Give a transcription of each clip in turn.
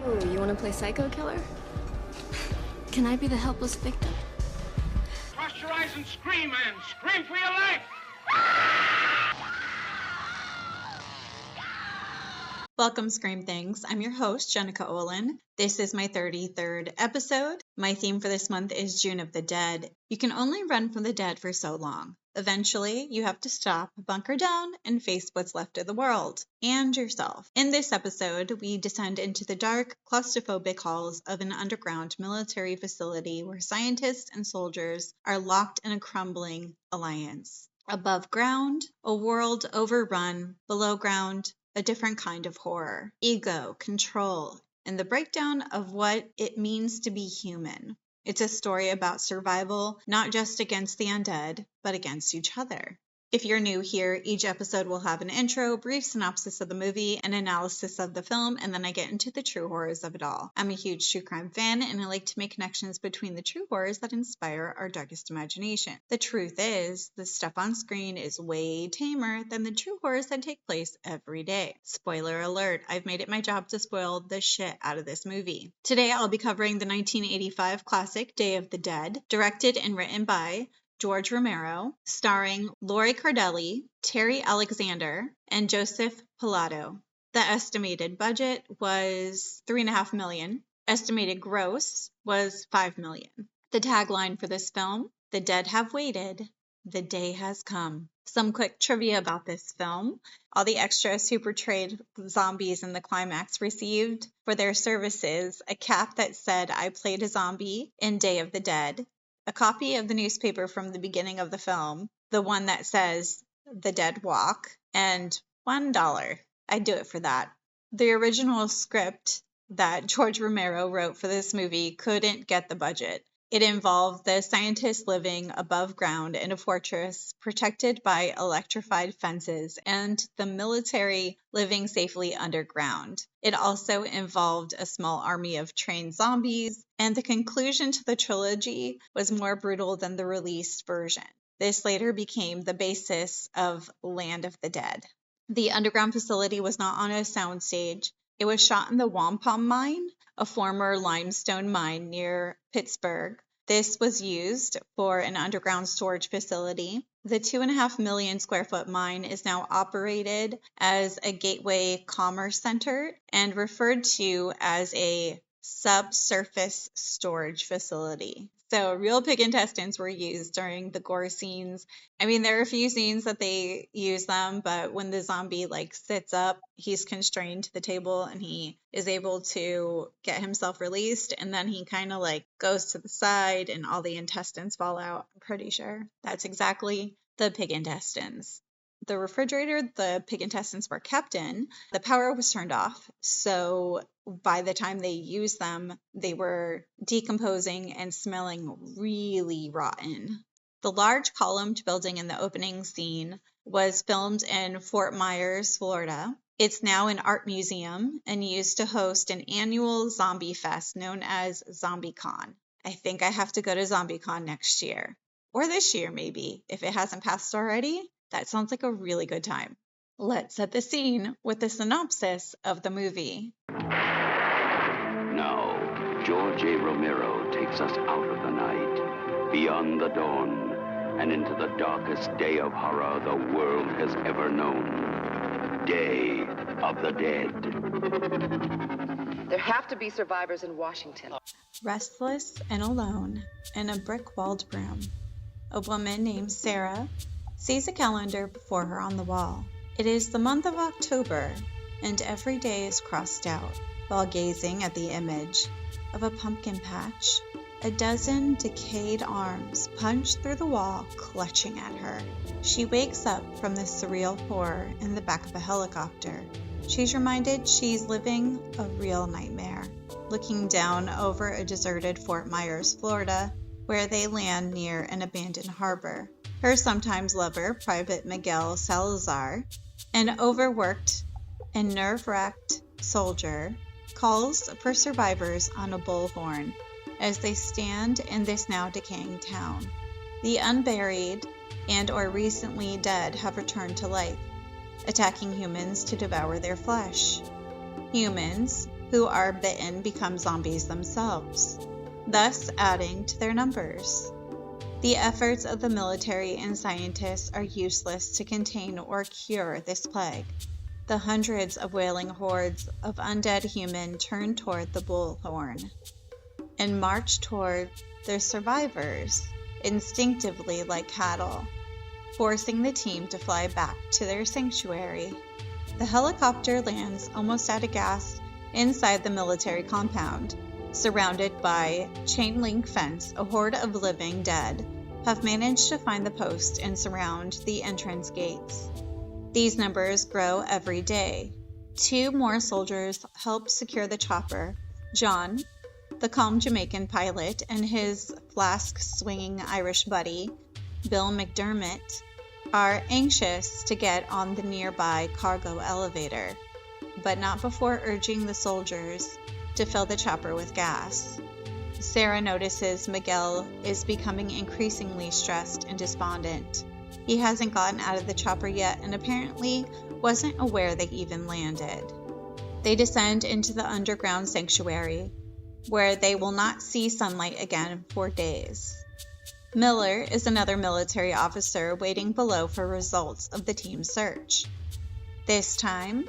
Oh, you want to play psycho killer? Can I be the helpless victim? Cross your eyes and scream, man. Scream for your life. Welcome, Scream Things. I'm your host, Jenica Olin. This is my 33rd episode. My theme for this month is June of the Dead. You can only run from the dead for so long. Eventually, you have to stop, bunker down, and face what's left of the world and yourself. In this episode, we descend into the dark, claustrophobic halls of an underground military facility where scientists and soldiers are locked in a crumbling alliance. Above ground, a world overrun. Below ground, a different kind of horror. Ego, control, and the breakdown of what it means to be human. It's a story about survival, not just against the undead, but against each other. If you're new here, each episode will have an intro, brief synopsis of the movie, an analysis of the film, and then I get into the true horrors of it all. I'm a huge true crime fan, and I like to make connections between the true horrors that inspire our darkest imagination. The truth is, the stuff on screen is way tamer than the true horrors that take place every day. Spoiler alert, I've made it my job to spoil the shit out of this movie. Today, I'll be covering the 1985 classic Day of the Dead, directed and written by George Romero, starring Laurie Cardelli, Terry Alexander, and Joseph Pilato. The estimated budget was $3.5 million. Estimated gross was $5 million. The tagline for this film, "The dead have waited, the day has come." Some quick trivia about this film. All the extras who portrayed zombies in the climax received for their services a cap that said, "I played a zombie in Day of the Dead," a copy of the newspaper from the beginning of the film, the one that says "The Dead Walk," and $1. I'd do it for that. The original script that George Romero wrote for this movie couldn't get the budget. It involved the scientists living above ground in a fortress protected by electrified fences and the military living safely underground. It also involved a small army of trained zombies, and the conclusion to the trilogy was more brutal than the released version. This later became the basis of Land of the Dead. The underground facility was not on a soundstage. It was shot in the Wampum Mine, a former limestone mine near Pittsburgh. This was used for an underground storage facility. The 2.5 million square foot mine is now operated as a gateway commerce center and referred to as a subsurface storage facility. So real pig intestines were used during the gore scenes. I mean, there are a few scenes that they use them, but when the zombie sits up, he's constrained to the table and he is able to get himself released, and then he kind of goes to the side and all the intestines fall out. I'm pretty sure that's exactly the pig intestines. The refrigerator the pig intestines were kept in, the power was turned off, so by the time they used them, they were decomposing and smelling really rotten. The large columned building in the opening scene was filmed in Fort Myers, Florida. It's now an art museum and used to host an annual zombie fest known as ZombieCon. I think I have to go to ZombieCon next year. Or this year, maybe, if it hasn't passed already. That sounds like a really good time. Let's set the scene with the synopsis of the movie. Now, George A. Romero takes us out of the night, beyond the dawn, and into the darkest day of horror the world has ever known. Day of the Dead. There have to be survivors in Washington. Restless and alone in a brick-walled room, a woman named Sarah sees a calendar before her on the wall. It is the month of October, and every day is crossed out. While gazing at the image of a pumpkin patch, a dozen decayed arms punch through the wall, clutching at her. She wakes up from the surreal horror in the back of a helicopter. She's reminded she's living a real nightmare. Looking down over a deserted Fort Myers, Florida, where they land near an abandoned harbor. Her sometimes lover, Private Miguel Salazar, an overworked and nerve-wracked soldier, calls for survivors on a bullhorn as they stand in this now decaying town. The unburied and or recently dead have returned to life, attacking humans to devour their flesh. Humans, who are bitten become zombies themselves, thus adding to their numbers. The efforts of the military and scientists are useless to contain or cure this plague. The hundreds of wailing hordes of undead human turn toward the bullhorn and march toward their survivors, instinctively like cattle, forcing the team to fly back to their sanctuary. The helicopter lands almost out of gas inside the military compound. Surrounded by chain link fence, a horde of living dead have managed to find the post and surround the entrance gates. These numbers grow every day. 2 more soldiers help secure the chopper. John, the calm Jamaican pilot, and his flask-swinging Irish buddy, Bill McDermott, are anxious to get on the nearby cargo elevator, but not before urging the soldiers to fill the chopper with gas. Sarah notices Miguel is becoming increasingly stressed and despondent. He hasn't gotten out of the chopper yet and apparently wasn't aware they even landed. They descend into the underground sanctuary, where they will not see sunlight again for days. Miller is another military officer waiting below for results of the team's search. This time,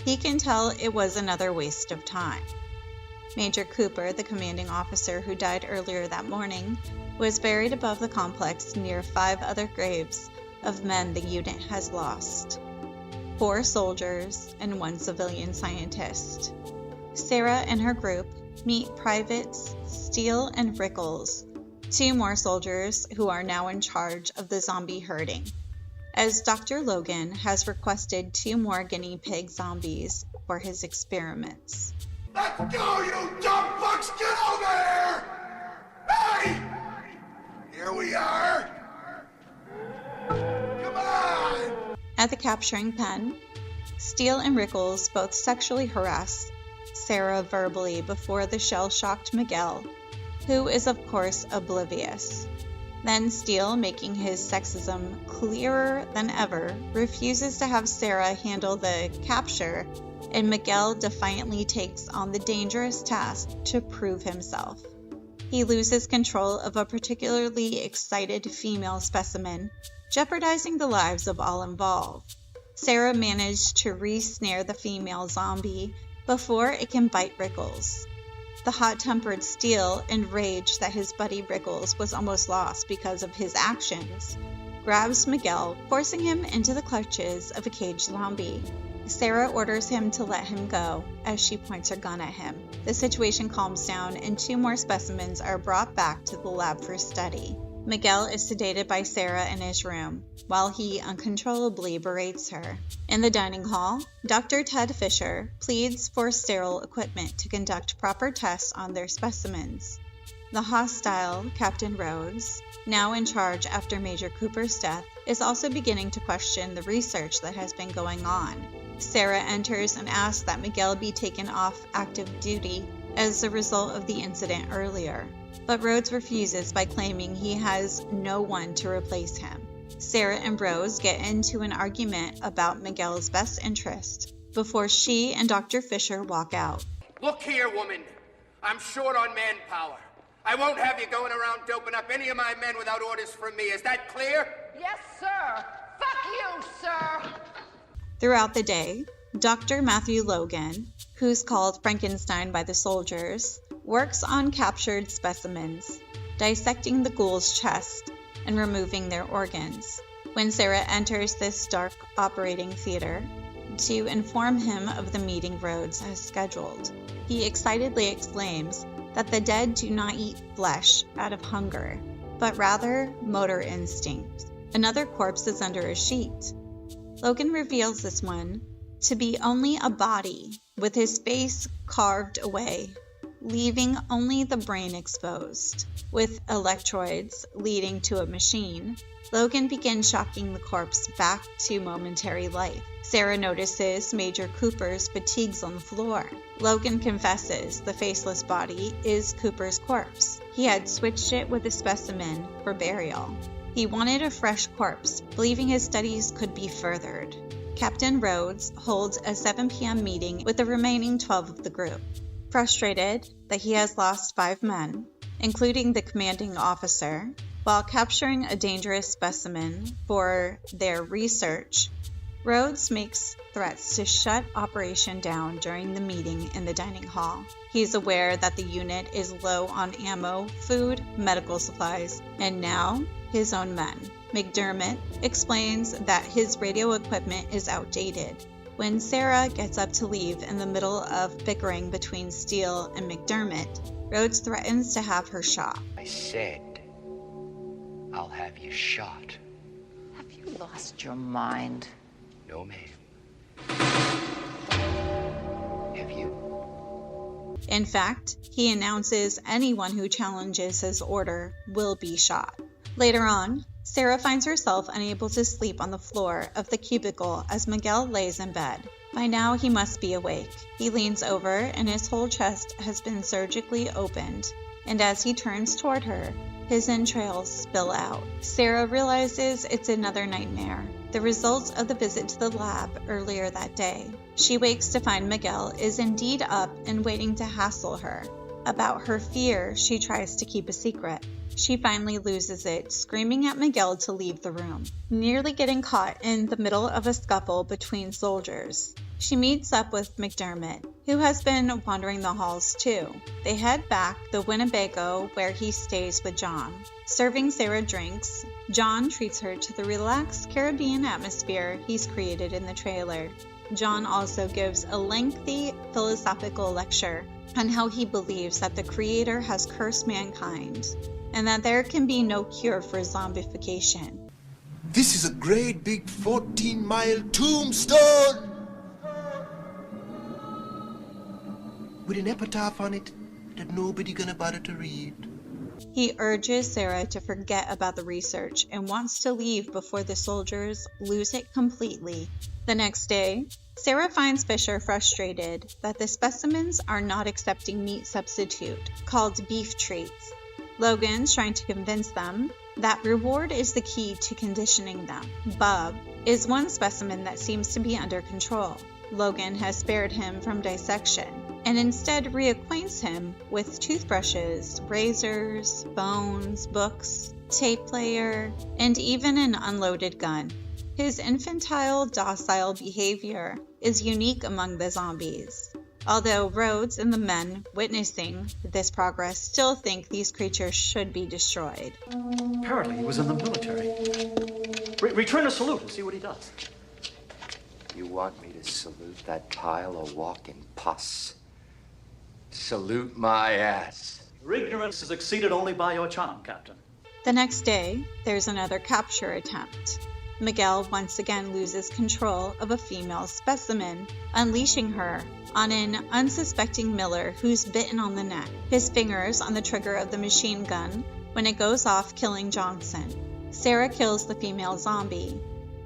he can tell it was another waste of time. Major Cooper, the commanding officer who died earlier that morning, was buried above the complex near 5 other graves of men the unit has lost. 4 soldiers and 1 civilian scientist. Sarah and her group meet Privates Steele and Rickles, 2 more soldiers who are now in charge of the zombie herding, as Dr. Logan has requested 2 more guinea pig zombies for his experiments. Let's go, you dumb fucks! Get over here! Hey! Here we are! Come on! At the capturing pen, Steele and Rickles both sexually harass Sarah verbally before the shell-shocked Miguel, who is of course oblivious. Then Steele, making his sexism clearer than ever, refuses to have Sarah handle the capture, and Miguel defiantly takes on the dangerous task to prove himself. He loses control of a particularly excited female specimen, jeopardizing the lives of all involved. Sarah managed to re-snare the female zombie before it can bite Rickles. The hot-tempered Steele, enraged that his buddy Rickles was almost lost because of his actions, grabs Miguel, forcing him into the clutches of a caged zombie. Sarah orders him to let him go as she points her gun at him. The situation calms down and 2 more specimens are brought back to the lab for study. Miguel is sedated by Sarah in his room, while he uncontrollably berates her. In the dining hall, Dr. Ted Fisher pleads for sterile equipment to conduct proper tests on their specimens. The hostile Captain Rhodes, now in charge after Major Cooper's death, is also beginning to question the research that has been going on. Sarah enters and asks that Miguel be taken off active duty as a result of the incident earlier, but Rhodes refuses by claiming he has no one to replace him. Sarah and Rose get into an argument about Miguel's best interest before she and Dr. Fisher walk out. Look here, woman. I'm short on manpower. I won't have you going around doping up any of my men without orders from me. Is that clear? Yes, sir. Fuck you, sir. Throughout the day, Dr. Matthew Logan, who's called Frankenstein by the soldiers, works on captured specimens, dissecting the ghoul's chest and removing their organs. When Sarah enters this dark operating theater to inform him of the meeting Rhodes has scheduled, he excitedly exclaims that the dead do not eat flesh out of hunger, but rather motor instinct. Another corpse is under a sheet. Logan reveals this one to be only a body with his face carved away, leaving only the brain exposed. With electrodes leading to a machine, Logan begins shocking the corpse back to momentary life. Sarah notices Major Cooper's fatigues on the floor. Logan confesses the faceless body is Cooper's corpse. He had switched it with a specimen for burial. He wanted a fresh corpse, believing his studies could be furthered. Captain Rhodes holds a 7 p.m. meeting with the remaining 12 of the group. Frustrated that he has lost 5 men, including the commanding officer, while capturing a dangerous specimen for their research, Rhodes makes threats to shut operation down during the meeting in the dining hall. He's aware that the unit is low on ammo, food, medical supplies, and now his own men. McDermott explains that his radio equipment is outdated. When Sarah gets up to leave in the middle of bickering between Steele and McDermott, Rhodes threatens to have her shot. I said, I'll have you shot. Have you lost your mind? No, ma'am. Have you? In fact, he announces anyone who challenges his order will be shot. Later on, Sarah finds herself unable to sleep on the floor of the cubicle as Miguel lays in bed. By now, he must be awake. He leans over and his whole chest has been surgically opened, and as he turns toward her, his entrails spill out. Sarah realizes it's another nightmare, the result of the visit to the lab earlier that day. She wakes to find Miguel is indeed up and waiting to hassle her. About her fear, she tries to keep a secret. She finally loses it, screaming at Miguel to leave the room, nearly getting caught in the middle of a scuffle between soldiers. She meets up with McDermott, who has been wandering the halls too. They head back the Winnebago where he stays with John. Serving Sarah drinks, John treats her to the relaxed Caribbean atmosphere he's created in the trailer. John also gives a lengthy philosophical lecture on how he believes that the Creator has cursed mankind and that there can be no cure for zombification. This is a great big 14-mile tombstone with an epitaph on it that nobody gonna bother to read. He urges Sarah to forget about the research and wants to leave before the soldiers lose it completely. The next day, Sarah finds Fisher frustrated that the specimens are not accepting meat substitute called beef treats. Logan's trying to convince them that reward is the key to conditioning them. Bub is one specimen that seems to be under control. Logan has spared him from dissection and instead reacquaints him with toothbrushes, razors, phones, books, tape player, and even an unloaded gun. His infantile, docile behavior is unique among the zombies, although Rhodes and the men witnessing this progress still think these creatures should be destroyed. Apparently he was in the military. Return a salute and see what he does. You want me to salute that pile of walking pus? Salute my ass. Your ignorance is exceeded only by your charm, Captain. The next day, there's another capture attempt. Miguel once again loses control of a female specimen, unleashing her on an unsuspecting Miller who's bitten on the neck. His fingers on the trigger of the machine gun when it goes off, killing Johnson. Sarah kills the female zombie.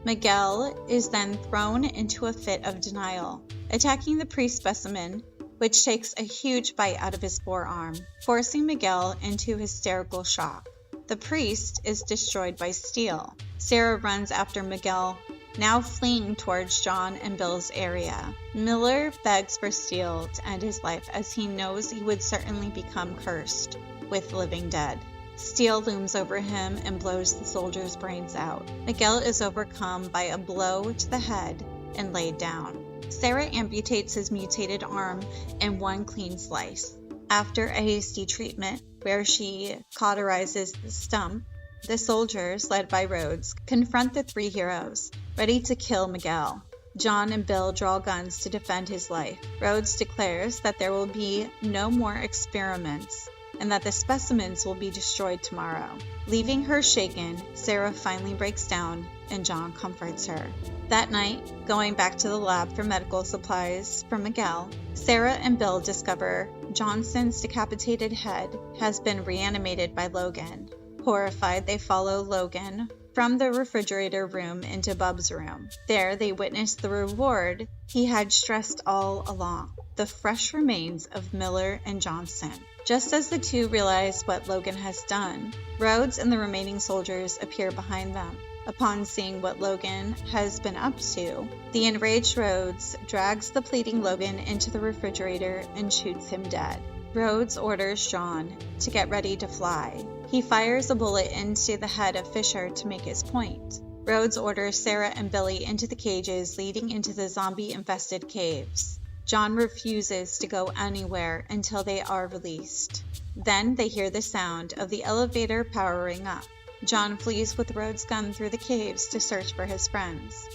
Miguel is then thrown into a fit of denial, attacking the priest specimen, which takes a huge bite out of his forearm, forcing Miguel into hysterical shock. The priest is destroyed by Steele. Sarah runs after Miguel, now fleeing towards John and Bill's area. Miller begs for Steele to end his life as he knows he would certainly become cursed with living dead. Steele looms over him and blows the soldier's brains out. Miguel is overcome by a blow to the head and laid down. Sarah amputates his mutated arm in one clean slice. After a hasty treatment, where she cauterizes the stump, the soldiers, led by Rhodes, confront the 3 heroes, ready to kill Miguel. John and Bill draw guns to defend his life. Rhodes declares that there will be no more experiments and that the specimens will be destroyed tomorrow. Leaving her shaken, Sarah finally breaks down and John comforts her. That night, going back to the lab for medical supplies for Miguel, Sarah and Bill discover Johnson's decapitated head has been reanimated by Logan. Horrified, they follow Logan from the refrigerator room into Bub's room. There, they witness the reward he had stressed all along, the fresh remains of Miller and Johnson. Just as the two realize what Logan has done, Rhodes and the remaining soldiers appear behind them. Upon seeing what Logan has been up to, the enraged Rhodes drags the pleading Logan into the refrigerator and shoots him dead. Rhodes orders John to get ready to fly. He fires a bullet into the head of Fisher to make his point. Rhodes orders Sarah and Billy into the cages leading into the zombie-infested caves. John refuses to go anywhere until they are released. Then they hear the sound of the elevator powering up. John flees with Rhodes' gun through the caves to search for his friends.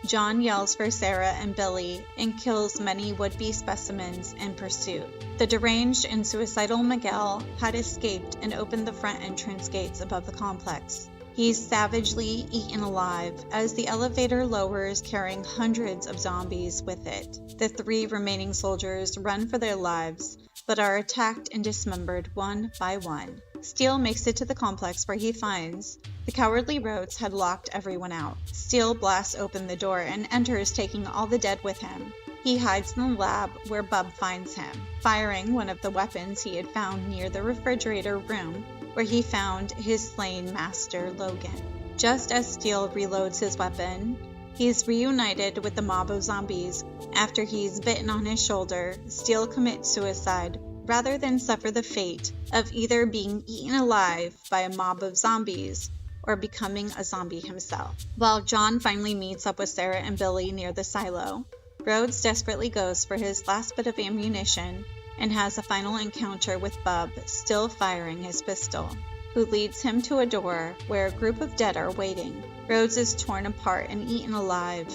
John yells for Sarah and Billy and kills many would-be specimens in pursuit. The deranged and suicidal Miguel had escaped and opened the front entrance gates above the complex. He's savagely eaten alive as the elevator lowers, carrying hundreds of zombies with it. The 3 remaining soldiers run for their lives, but are attacked and dismembered one by one. Steele makes it to the complex where he finds the cowardly Rhodes had locked everyone out. Steele blasts open the door and enters, taking all the dead with him. He hides in the lab where Bub finds him, firing one of the weapons he had found near the refrigerator room where he found his slain master, Logan. Just as Steele reloads his weapon, he's reunited with the mob of zombies. After he's bitten on his shoulder, Steele commits suicide rather than suffer the fate of either being eaten alive by a mob of zombies or becoming a zombie himself. While John finally meets up with Sarah and Billy near the silo, Rhodes desperately goes for his last bit of ammunition and has a final encounter with Bub, still firing his pistol, who leads him to a door where a group of dead are waiting. Rhodes is torn apart and eaten alive.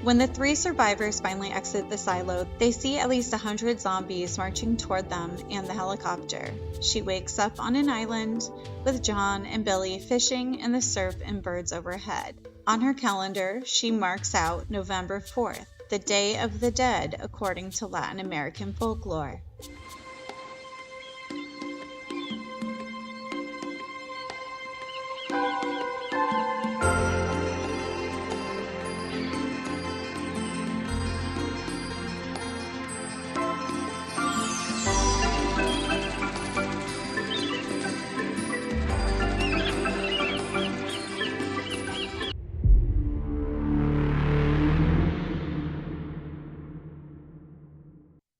When the 3 survivors finally exit the silo, they see at least 100 zombies marching toward them and the helicopter. She wakes up on an island with John and Billy fishing in the surf and birds overhead. On her calendar, she marks out November 4th, the Day of the Dead according to Latin American folklore.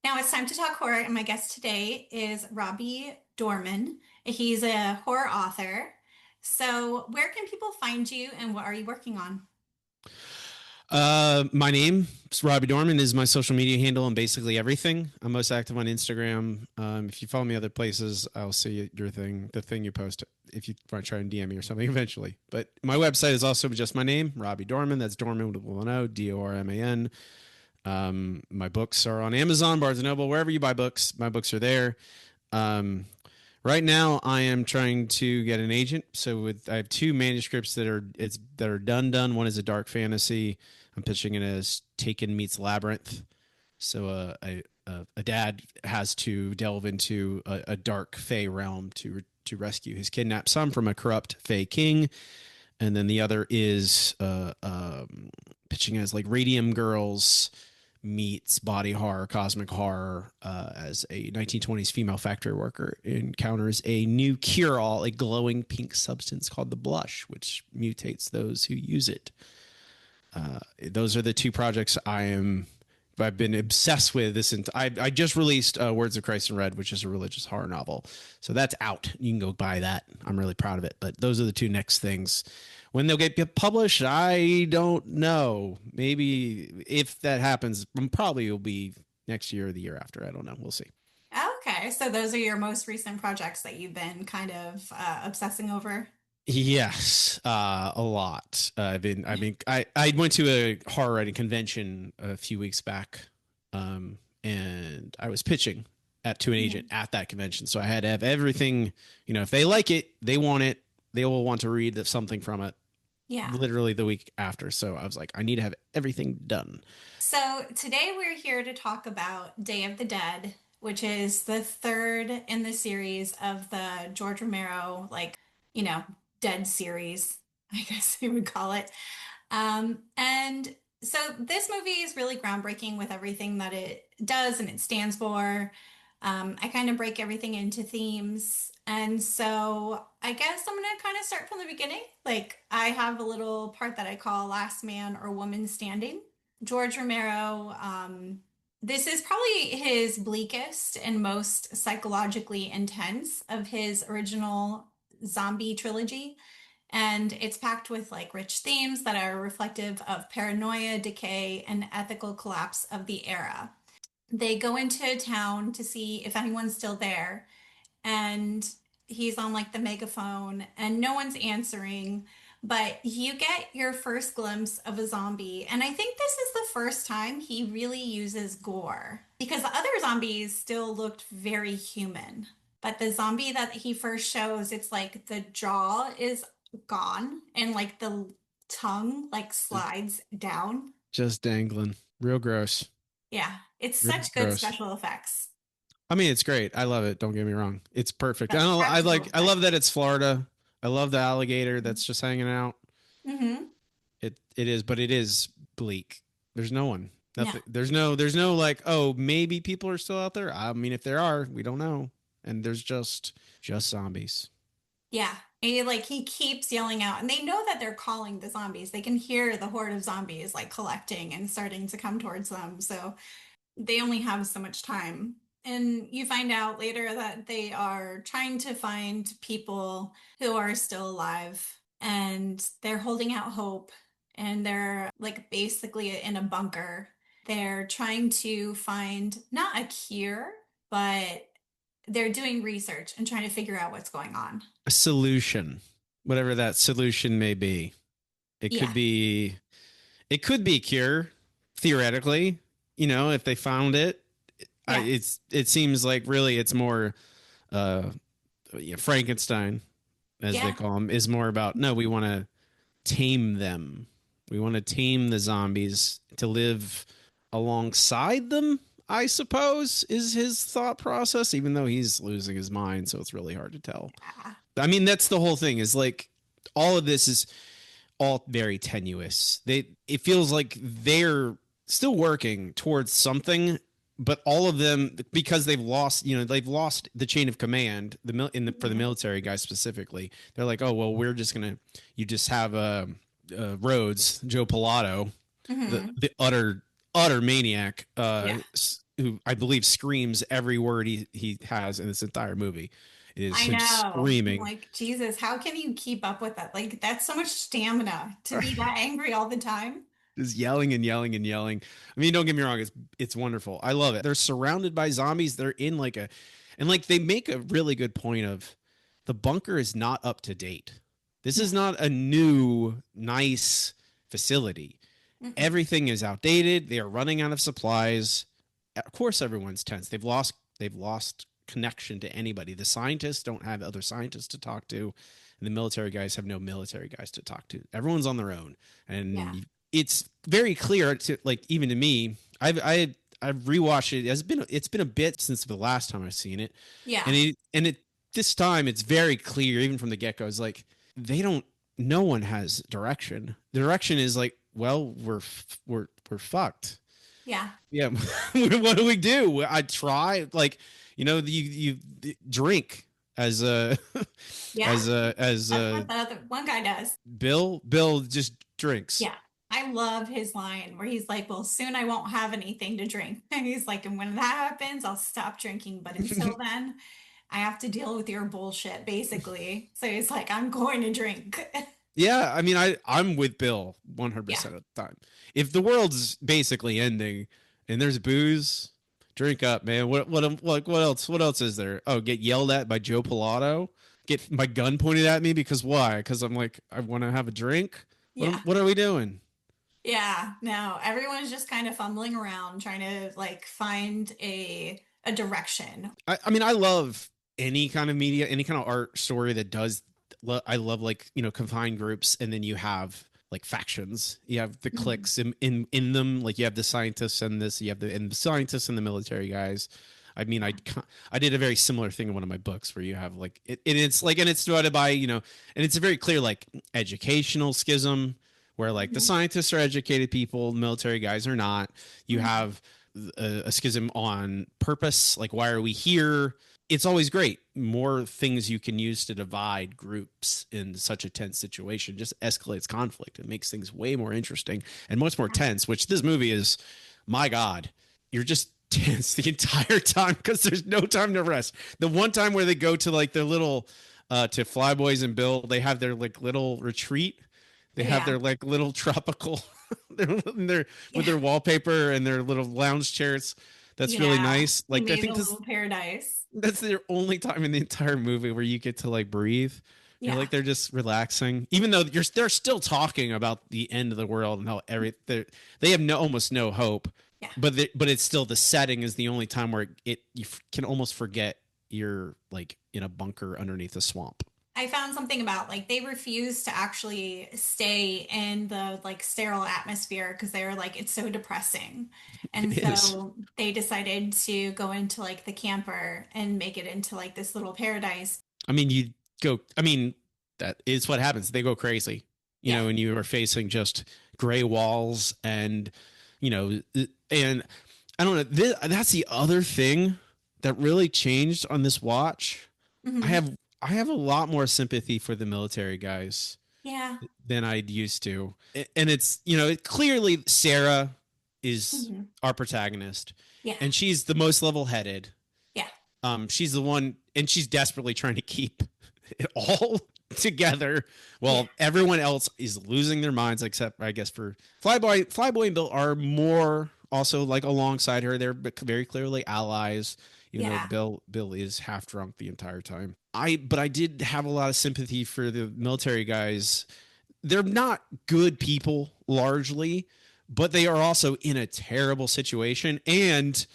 Now it's time to talk horror, and my guest today is Robbie Dorman. He's a horror author. So where can people find you and what are you working on? My name is Robbie Dorman, is my social media handle and basically everything. I'm most active on Instagram. If you follow me other places, I'll see your thing, the thing you post if you want to try and DM me or something eventually. But my website is also just my name, Robbie Dorman. That's Dorman with an O, Dorman. My books are on Amazon, Barnes & Noble, wherever you buy books. My books are there. Right now, I am trying to get an agent. So I have 2 manuscripts that are done. One is a dark fantasy. I'm pitching it as Taken meets Labyrinth. So a dad has to delve into a dark fae realm to rescue his kidnapped son from a corrupt fae king. And then the other is pitching as like Radium Girls meets body horror, cosmic horror, as a 1920s female factory worker encounters a new cure-all, a glowing pink substance called the blush, which mutates those who use it. Those are the 2 projects I've been obsessed with. I just released Words of Christ in Red, which is a religious horror novel. So that's out. You can go buy that. I'm really proud of it. But those are the 2 next things. When they'll get published, I don't know. Maybe if that happens, probably will be next year or the year after. I don't know. We'll see. Okay, so those are your most recent projects that you've been kind of obsessing over? Yes, a lot. I went to a horror writing convention a few weeks back, and I was pitching to an agent at that convention. So I had to have everything, if they like it, they want it, they will want to read something from it. Yeah. Literally the week after. So I was like, I need to have everything done. So today we're here to talk about Day of the Dead, which is the 3rd in the series of the George Romero, Dead series. I guess you would call it. And so this movie is really groundbreaking with everything that it does and it stands for. I kind of break everything into themes. And so I guess I'm going to kind of start from the beginning. Like, I have a little part that I call Last Man or Woman Standing. George Romero, this is probably his bleakest and most psychologically intense of his original zombie trilogy. And it's packed with like rich themes that are reflective of paranoia, decay, and ethical collapse of the era. They go into a town to see if anyone's still there, and he's on like the megaphone and no one's answering, but you get your first glimpse of a zombie. And I think this is the first time he really uses gore, because the other zombies still looked very human. But the zombie that he first shows, it's like the jaw is gone and like the tongue like slides down. Just dangling. Real gross. Yeah, it's Real such good gross. special effects. I mean, it's great. I love it. Don't get me wrong. It's perfect. That's I love that it's Florida. I love the alligator that's just hanging out. Mm-hmm. It is, but it is bleak. There's no one. Nothing. No. There's no like, oh, maybe people are still out there. I mean, if there are, we don't know. And there's just zombies. Yeah. He keeps yelling out, and they know that they're calling the zombies. They can hear the horde of zombies like collecting and starting to come towards them. So they only have so much time. And you find out later that they are trying to find people who are still alive, and they're holding out hope, and they're like basically in a bunker. They're trying to find not a cure, but they're doing research and trying to figure out what's going on. A solution, whatever that solution may be. It could be a cure, theoretically, if they found it. Yeah. It seems like really it's more Frankenstein, as they call them, is more about, no, we want to tame them. We want to tame the zombies to live alongside them, I suppose, is his thought process, even though he's losing his mind. So it's really hard to tell. I mean, that's the whole thing, is like all of this is all very tenuous. It feels like they're still working towards something, but all of them, because they've lost the chain of command, for the military guys specifically, they're like, oh, well, we're just going to, you just have Rhodes, Joe Pilato, the utter maniac, who I believe screams every word he has in this entire movie. It is him screaming. Like, Jesus, how can you keep up with that? Like, that's so much stamina to be that angry all the time. Just yelling and yelling and yelling. I mean, don't get me wrong, it's wonderful. I love it. They're surrounded by zombies. They're in they make a really good point of, the bunker is not up to date. This is not a new, nice facility. Mm-mm. Everything is outdated. They are running out of supplies. Of course, everyone's tense. They've lost connection to anybody. The scientists don't have other scientists to talk to, and the military guys have no military guys to talk to. Everyone's on their own, and it's very clear to, like, even to me. I've rewatched it. It's been a bit since the last time I've seen it. Yeah, and this time it's very clear, even from the get go. It's like no one has direction. The direction is like, well, we're fucked. Yeah. Yeah. What do we do? I try, like, you drink as a as one guy does. Bill just drinks. Yeah. I love his line where he's like, well, soon I won't have anything to drink. And he's like, and when that happens, I'll stop drinking. But until then, I have to deal with your bullshit, basically. So he's like, I'm going to drink. Yeah, I mean, I'm with Bill 100% of the time. If the world's basically ending and there's booze, drink up, man. What else? What else is there? Oh, get yelled at by Joe Pilato? Get my gun pointed at me because why? Because I'm like, I want to have a drink. What are we doing? Yeah, no, everyone's just kind of fumbling around trying to like find a direction. I mean, I love any kind of media, any kind of art story that does. I love, like, confined groups, and then you have like factions. You have the cliques in them. Like, you have the scientists and this. You have the scientists and the military guys. I mean, I did a very similar thing in one of my books where you have like and it's divided by, and it's a very clear like educational schism where like the scientists are educated people, military guys are not. You have a schism on purpose, like why are we here? It's always great. More things you can use to divide groups in such a tense situation just escalates conflict. It makes things way more interesting and much more tense, which this movie is, my God, you're just tense the entire time because there's no time to rest. The one time where they go to like their little, to Flyboys and Bill, they have their like little retreat. They have their like little tropical, with their wallpaper and their little lounge chairs. That's really nice. Like I think this paradise. That's their only time in the entire movie where you get to like breathe. You're like they're just relaxing, even though they're still talking about the end of the world and how they have almost no hope. Yeah. But it's still, the setting is the only time where you can almost forget you're like in a bunker underneath a swamp. I found something about like they refused to actually stay in the like sterile atmosphere because they were like, it's so depressing. And they decided to go into like the camper and make it into like this little paradise. I mean, that is what happens. They go crazy, you know, and you are facing just gray walls and, and I don't know. That's the other thing that really changed on this watch. Mm-hmm. I have a lot more sympathy for the military guys than I'd used to. And it's, clearly Sarah is our protagonist. Yeah. And she's the most level-headed. Yeah. She's the one, and she's desperately trying to keep it all together while everyone else is losing their minds, except I guess for Flyboy and Bill are more also like alongside her. They're very clearly allies. Even though Bill is half drunk the entire time. But I did have a lot of sympathy for the military guys. They're not good people largely, but they are also in a terrible situation. And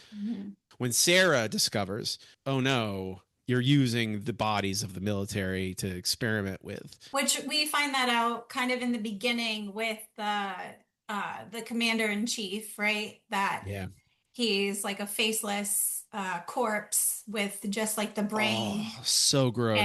when Sarah discovers, oh no, you're using the bodies of the military to experiment with. Which we find that out kind of in the beginning with the commander-in-chief, right? That he's like a faceless corpse with just like the brain. Oh, so gross.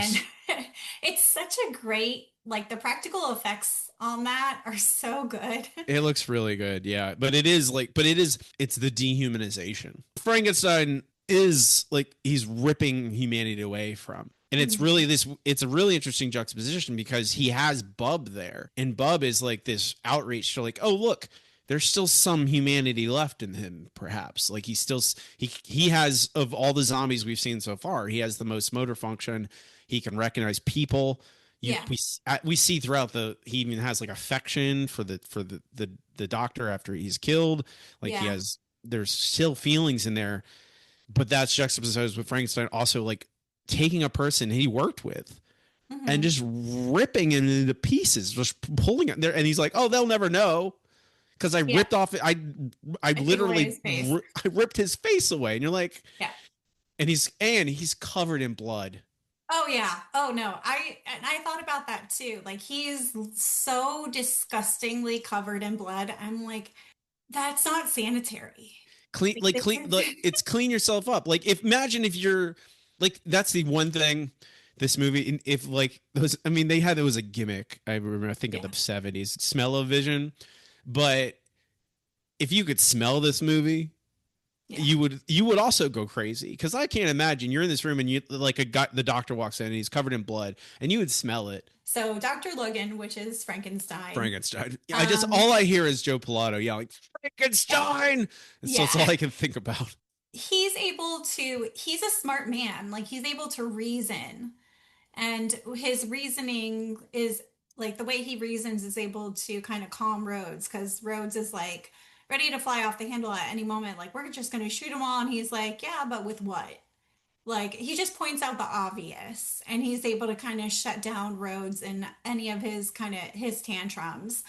And it's such a great, like the practical effects on that are so good. It looks really good. Yeah. But it's the dehumanization. Frankenstein is like, he's ripping humanity away from. And it's really it's a really interesting juxtaposition because he has Bub there, and Bub is like this outreach to like, oh, look, there's still some humanity left in him, perhaps. Like he has, of all the zombies we've seen so far, he has the most motor function. He can recognize people. We see throughout he even has like affection for the doctor after he's killed. Like there's still feelings in there, but that's juxtaposed with Frankenstein also like taking a person he worked with and just ripping him into pieces, just pulling it there. And he's like, oh, they'll never know. Because I ripped off it. I literally I ripped his face away. And you're like, and he's covered in blood. Oh yeah. Oh no. I thought about that too. Like he's so disgustingly covered in blood. I'm like, that's not sanitary. It's clean yourself up. Like imagine if you're like, that's the one thing this movie, if like those, I mean, there was a gimmick. I remember, I think of the 70s, smell-o-vision. But if you could smell this movie, you would also go crazy. Because I can't imagine you're in this room and you like the doctor walks in and he's covered in blood and you would smell it. So Dr. Logan, which is Frankenstein. Yeah, all I hear is Joe Pilato yelling Frankenstein. So that's all I can think about. He's a smart man. Like he's able to reason, and his reasoning is like the way he reasons is able to kind of calm Rhodes, because Rhodes is like ready to fly off the handle at any moment. Like, we're just going to shoot him all. And he's like, yeah, but with what? Like, he just points out the obvious, and he's able to kind of shut down Rhodes and any of his his tantrums.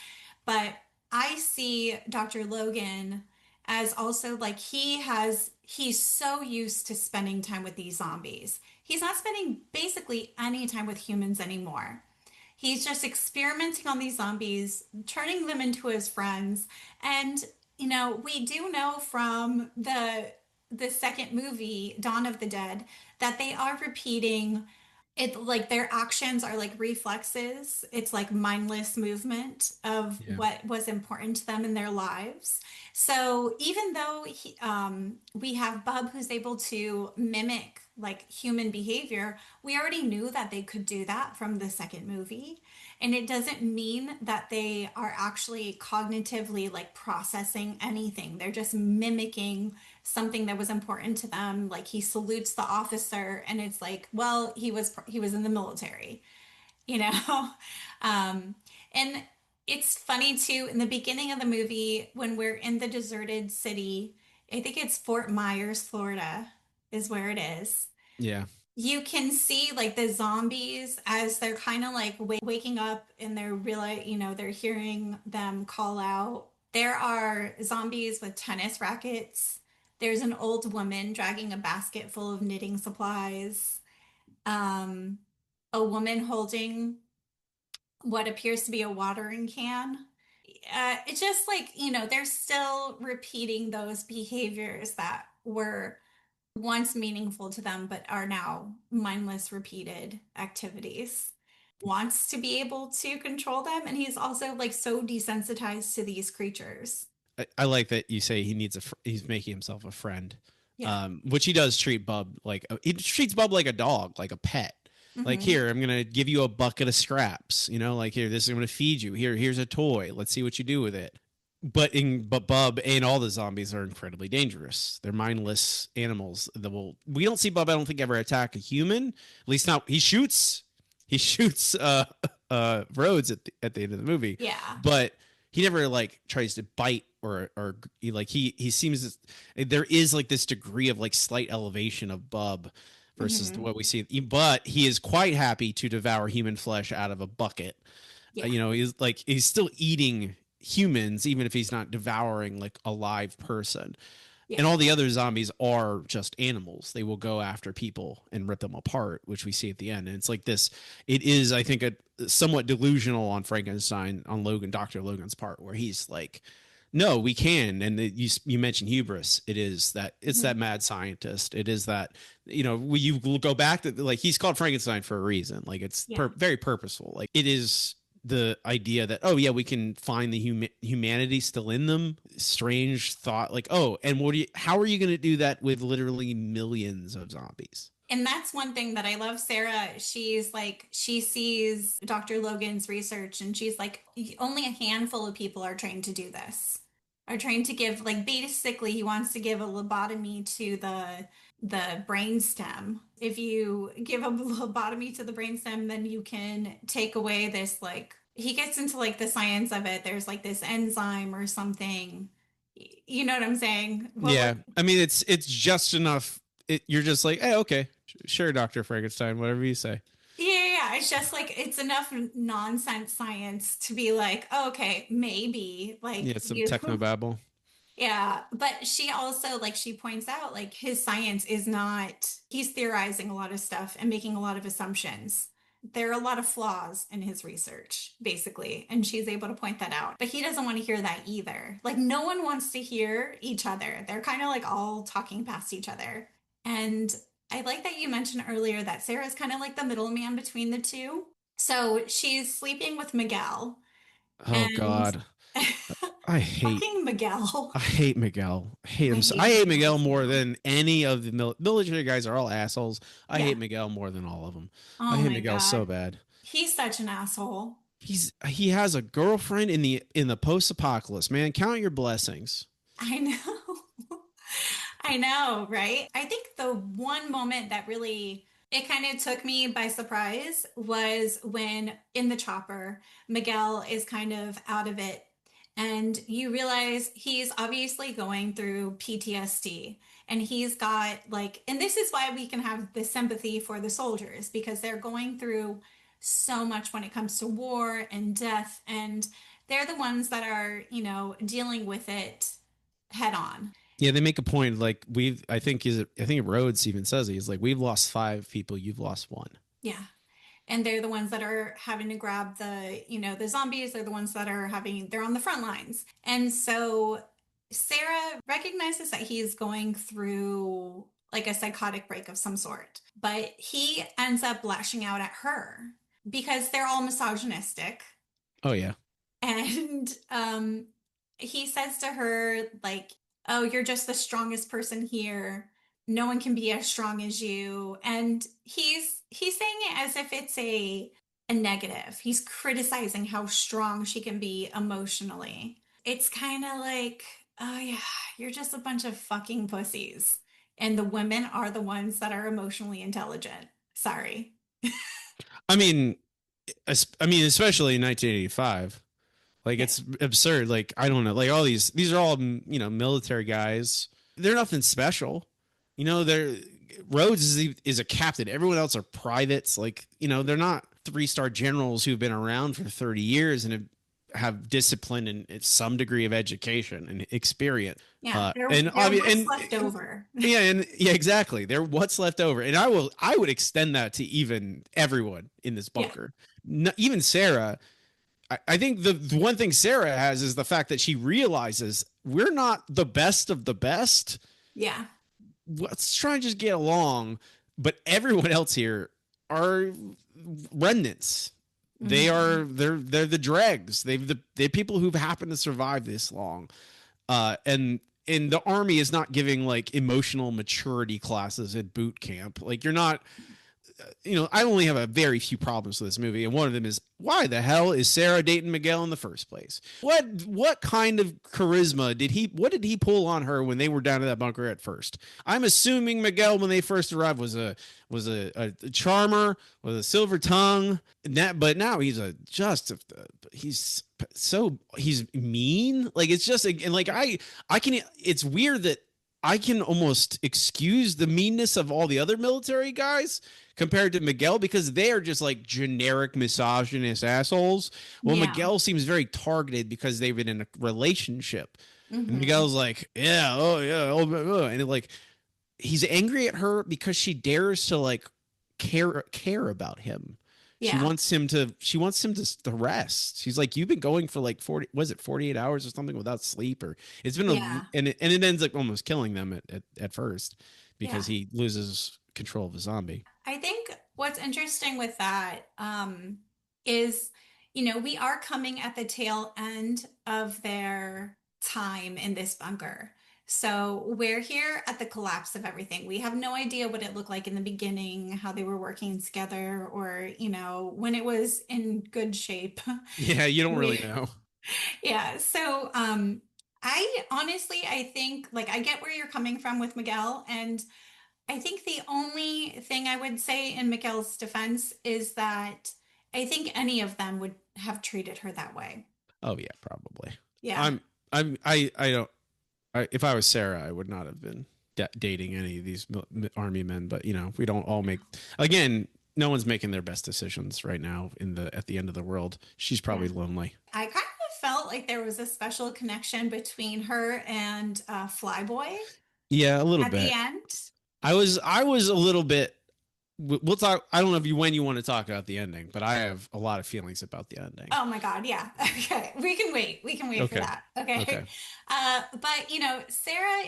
But I see Dr. Logan as also like, he's so used to spending time with these zombies. He's not spending basically any time with humans anymore. He's just experimenting on these zombies, turning them into his friends. And, you know, we do know from the the second movie, Dawn of the Dead, that they are repeating it, like their actions are like reflexes. It's like mindless movement of Yeah. what was important to them in their lives. So even though we have Bub who's able to mimic like human behavior, we already knew that they could do that from the second movie. And it doesn't mean that they are actually cognitively like processing anything. They're just mimicking something that was important to them. Like he salutes the officer and it's like, well, he was in the military, you know? And it's funny too, in the beginning of the movie, when we're in the deserted city, I think it's Fort Myers, Florida, is where it is. Yeah. You can see like the zombies as they're kind of like waking up and they're really, they're hearing them call out. There are zombies with tennis rackets. There's an old woman dragging a basket full of knitting supplies. Um, a woman holding what appears to be a watering can. It's just like, they're still repeating those behaviors that were once meaningful to them, but are now mindless, repeated activities. Wants to be able to control them. And he's also like so desensitized to these creatures. I like that you say he's making himself a friend. Yeah. Which he does treat Bub like he treats Bub like a dog, like a pet. Like, here, I'm gonna give you a bucket of scraps, like, here, this is gonna feed you. Here's a toy, let's see what you do with it. But Bub and all the zombies are incredibly dangerous. They're mindless animals that we don't see Bub, I don't think, ever attack a human, at least not. He shoots Rhodes at the end of the movie. Yeah. But he never like tries to bite or he seems, there is like this degree of like slight elevation of Bub versus what we see. But he is quite happy to devour human flesh out of a bucket. Yeah. He's still eating humans, even if he's not devouring like a live person. Yeah. And all the other zombies are just animals. They will go after people and rip them apart, which we see at the end. And it's like this, it is, I think, a somewhat delusional on Frankenstein, on Dr. Logan's part, where he's like, no, we can. And you mentioned hubris. It is that, it's that mad scientist. It is that, you go back to, like, he's called Frankenstein for a reason. Like, it's very purposeful. Like, it is the idea that, oh yeah, we can find the humanity still in them. Strange thought, like, oh, and how are you going to do that with literally millions of zombies? And that's one thing that I love. Sarah, she's like, she sees Dr. Logan's research and she's like, only a handful of people are trained to do this, are trained to give, like, basically he wants to give a lobotomy to the brainstem. If you give a lobotomy to the brainstem, then you can take away this, like, he gets into like the science of it. There's like this enzyme or something. You know what I'm saying? Yeah. I mean, it's just enough. You're just like, hey, okay, sure, Dr. Frankenstein, whatever you say. Yeah. It's just like, it's enough nonsense science to be like, oh, okay, maybe, like, yeah, some technobabble. Yeah, but she also, like, she points out, like, his science is not, he's theorizing a lot of stuff and making a lot of assumptions. There are a lot of flaws in his research, basically, and she's able to point that out. But he doesn't want to hear that either. Like, no one wants to hear each other. They're kind of like all talking past each other. And I like that you mentioned earlier that Sarah's kind of like the middleman between the two. So she's sleeping with Miguel. Oh, God. I hate Miguel. I hate Miguel. I hate him. I hate Miguel more than any of the military guys. Are all assholes. I hate Miguel more than all of them. Oh, I hate Miguel so bad. He's such an asshole. He has a girlfriend in the post-apocalypse. Man, count your blessings. I know. I know, right? I think the one moment that really, it kind of took me by surprise was when in the chopper, Miguel is kind of out of it. And you realize he's obviously going through PTSD, and he's got like, and this is why we can have the sympathy for the soldiers, because they're going through so much when it comes to war and death. And they're the ones that are, dealing with it head on. Yeah, they make a point, like, I think Rhodes even says, he's like, we've lost 5 people, you've lost 1. Yeah. And they're the ones that are having to grab the zombies. They're the ones that are they're on the front lines. And so Sarah recognizes that he is going through like a psychotic break of some sort, but he ends up lashing out at her because they're all misogynistic. Oh yeah. And he says to her, like, oh, you're just the strongest person here. No one can be as strong as you. And he's saying it as if it's a negative. He's criticizing how strong she can be emotionally. It's kind of like, oh yeah, you're just a bunch of fucking pussies. And the women are the ones that are emotionally intelligent. Sorry. I mean, especially in 1985. Like, it's absurd. Like, I don't know. Like, all these are all, military guys. They're nothing special. Rhodes is a captain. Everyone else are privates. Like, they're not 3-star generals who've been around for 30 years and have discipline and some degree of education and experience. Yeah, they're what's left over. Yeah, exactly. They're what's left over. And I would extend that to even everyone in this bunker. Yeah. Even Sarah. I think the one thing Sarah has is the fact that she realizes we're not the best of the best. Yeah. Let's try and just get along. But everyone else here are remnants. Mm-hmm. They're the dregs. They're people who've happened to survive this long. And the Army is not giving like emotional maturity classes at boot camp. Like, you're not, I only have a very few problems with this movie, and one of them is, why the hell is Sarah dating Miguel in the first place? What kind of charisma did he pull on her when they were down in that bunker at first? I'm assuming Miguel, when they first arrived, was a charmer with a silver tongue, but now he's mean. Like, it's just, and like it's weird that I can almost excuse the meanness of all the other military guys compared to Miguel, because they are just like generic misogynist assholes. Well, yeah. Miguel seems very targeted because they've been in a relationship. Mm-hmm. And Miguel's like, yeah, oh yeah, oh, and like, he's angry at her because she dares to like care about him. Yeah. She wants him to rest. She's like, you've been going for like 48 hours or something without sleep, or it's been and it ends up almost killing them at first because he loses control of the zombie. I think what's interesting with that is, we are coming at the tail end of their time in this bunker. So we're here at the collapse of everything. We have no idea what it looked like in the beginning, how they were working together, or, when it was in good shape. Yeah, you don't really know. Yeah. So I think, like, I get where you're coming from with Miguel. And I think the only thing I would say in Miguel's defense is that I think any of them would have treated her that way. Oh, yeah, probably. Yeah. I don't. If I was Sarah, I would not have been dating any of these Army men. But we don't all make. Again, no one's making their best decisions right now at the end of the world. She's probably lonely. I kind of felt like there was a special connection between her and Flyboy. Yeah, a little bit. At the end, I was a little bit. We'll talk. I don't know if you want to talk about the ending, but I have a lot of feelings about the ending. Oh my God. Yeah. Okay. We can wait for that. Okay. But Sarah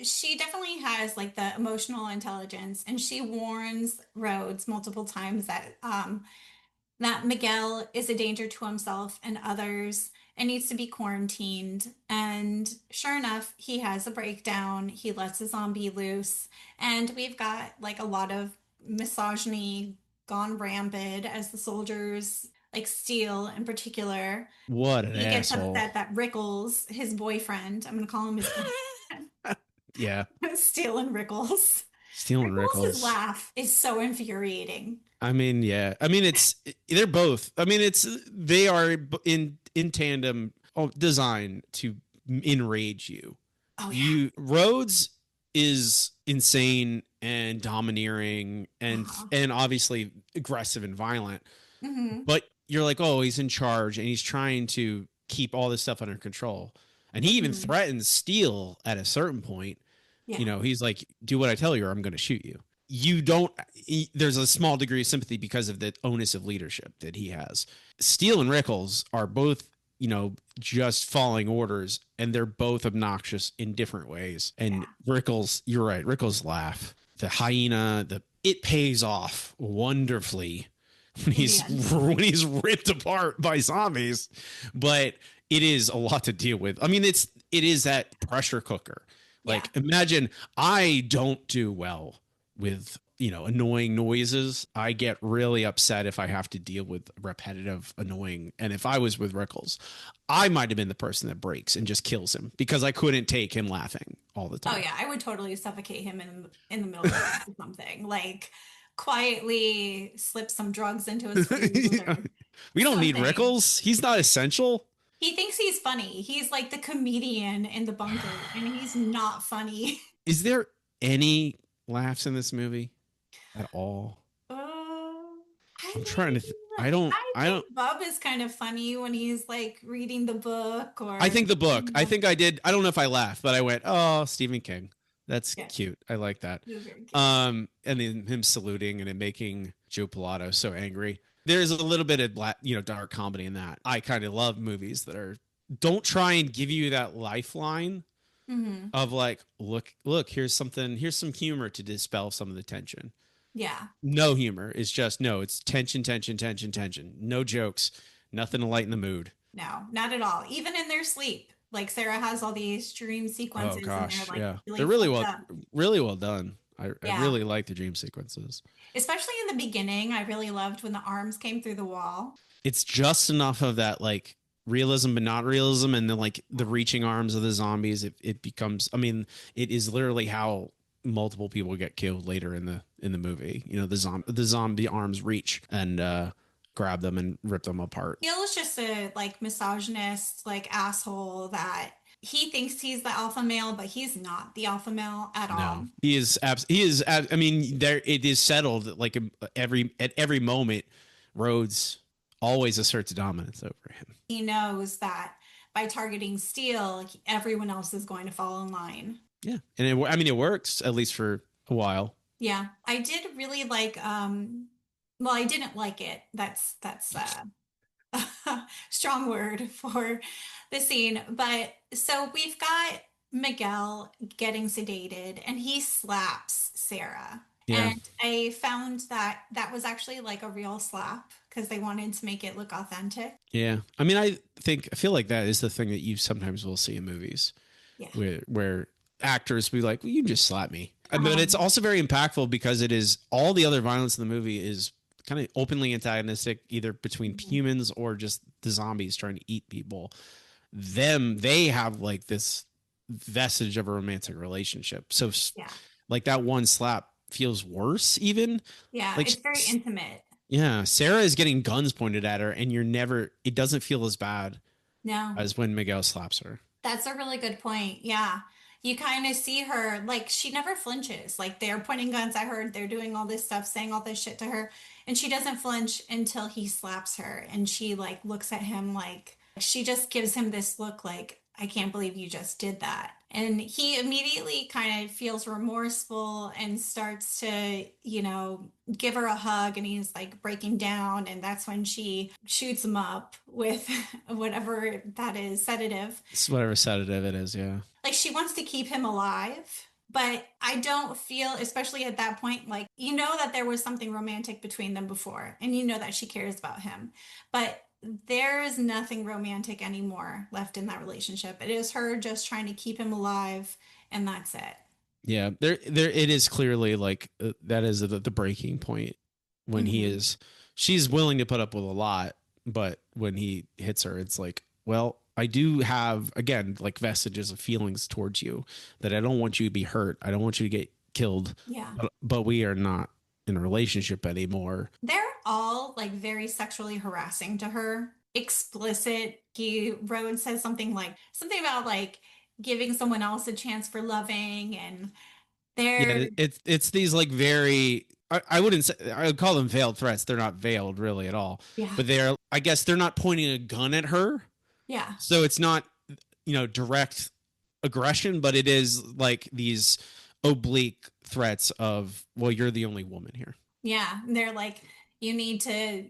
she definitely has like the emotional intelligence, and she warns Rhodes multiple times that Miguel is a danger to himself and others and needs to be quarantined. And sure enough, he has a breakdown. He lets a zombie loose. And we've got like a lot of misogyny gone rampant as the soldiers, like Steele in particular. What an asshole. He gets upset that Rickles, his boyfriend, I'm going to call him his boyfriend. Yeah. Steele and Rickles. Steele and Rickles. His laugh is so infuriating. I mean, yeah. I mean, they're both. I mean, they are in tandem designed to enrage you. Oh, yeah. Rhodes is insane and domineering and obviously aggressive and violent. Mm-hmm. But you're like, oh, he's in charge and he's trying to keep all this stuff under control. And he even threatens Steele at a certain point. Yeah. He's like, do what I tell you or I'm going to shoot you. There's a small degree of sympathy because of the onus of leadership that he has. Steele and Rickles are both just following orders, and they're both obnoxious in different ways. And Rickles, you're right, Rickles' laugh, the hyena, it pays off wonderfully when he's ripped apart by zombies, but it is a lot to deal with. I mean, it is that pressure cooker. Like, imagine, I don't do well with annoying noises. I get really upset if I have to deal with repetitive annoying. And if I was with Rickles, I might have been the person that breaks and just kills him because I couldn't take him laughing all the time. Oh yeah, I would totally suffocate him in the middle of something, like quietly slip some drugs into his food. We don't need Rickles. He's not essential. He thinks he's funny. He's like the comedian in the bunker, and he's not funny. Is there any laughs in this movie at all? I'm trying to. I don't. Bub is kind of funny when he's like reading the book. Or I think the book. I think I did. I don't know if I laughed, but I went, "Oh, Stephen King. That's cute. I like that." And then him saluting and it making Joe Pilato so angry. There's a little bit of dark comedy in that. I kind of love movies that don't try and give you that lifeline of like, look, here's some humor to dispel some of the tension. Yeah. No humor. It's just, it's tension, tension, tension, tension. No jokes, nothing to lighten the mood. No, not at all. Even in their sleep. Like Sarah has all these dream sequences. Oh gosh, and they're really well done. I really like the dream sequences. Especially in the beginning, I really loved when the arms came through the wall. It's just enough of that like realism, but not realism, and then like the reaching arms of the zombies. It becomes. I mean, it is literally how multiple people get killed later in the movie. The zombie arms reach and grab them and rip them apart. Gil's just a like misogynist, like asshole that. He thinks he's the alpha male, but he's not the alpha male at all. He is. I mean, it is settled that like at every moment, Rhodes always asserts dominance over him. He knows that by targeting Steele, everyone else is going to fall in line. Yeah, and it works at least for a while. Yeah, I did really like. Well, I didn't like it. That's strong word for the scene. But so we've got Miguel getting sedated and he slaps Sarah. Yeah. And I found that was actually like a real slap because they wanted to make it look authentic. Yeah. I mean, I feel like that is the thing that you sometimes will see in movies where actors be like, well, you just slap me. But it's also very impactful because it is all the other violence in the movie is kind of openly antagonistic, either between humans or just the zombies trying to eat people. They have like this vestige of a romantic relationship. So like that one slap feels worse even. Yeah, like, it's very intimate. Yeah, Sarah is getting guns pointed at her and it doesn't feel as bad as when Miguel slaps her. That's a really good point. Yeah. You kind of see her, like, she never flinches. Like, they're pointing guns at her. They're doing all this stuff, saying all this shit to her. And she doesn't flinch until he slaps her. And she, like, looks at him like, she just gives him this look like, I can't believe you just did that. And he immediately kind of feels remorseful and starts to, give her a hug. And he's, like, breaking down. And that's when she shoots him up with whatever that is, sedative. It's whatever sedative it is, yeah. Like, she wants to keep him alive, but I don't feel, especially at that point, like, that there was something romantic between them before, and that she cares about him, but there is nothing romantic anymore left in that relationship. It is her just trying to keep him alive, and that's it. Yeah, there, it is clearly like that is the breaking point when she's willing to put up with a lot, but when he hits her, it's like, well, I do have, again, like vestiges of feelings towards you that I don't want you to be hurt. I don't want you to get killed. Yeah. But we are not in a relationship anymore. They're all like very sexually harassing to her. Explicit. Rhodes says something about like giving someone else a chance for loving, and it's these like very, I wouldn't say, I would call them veiled threats. They're not veiled really at all. Yeah. But I guess they're not pointing a gun at her. Yeah. So it's not, direct aggression, but it is like these oblique threats of, well, you're the only woman here. Yeah. And they're like, you need to,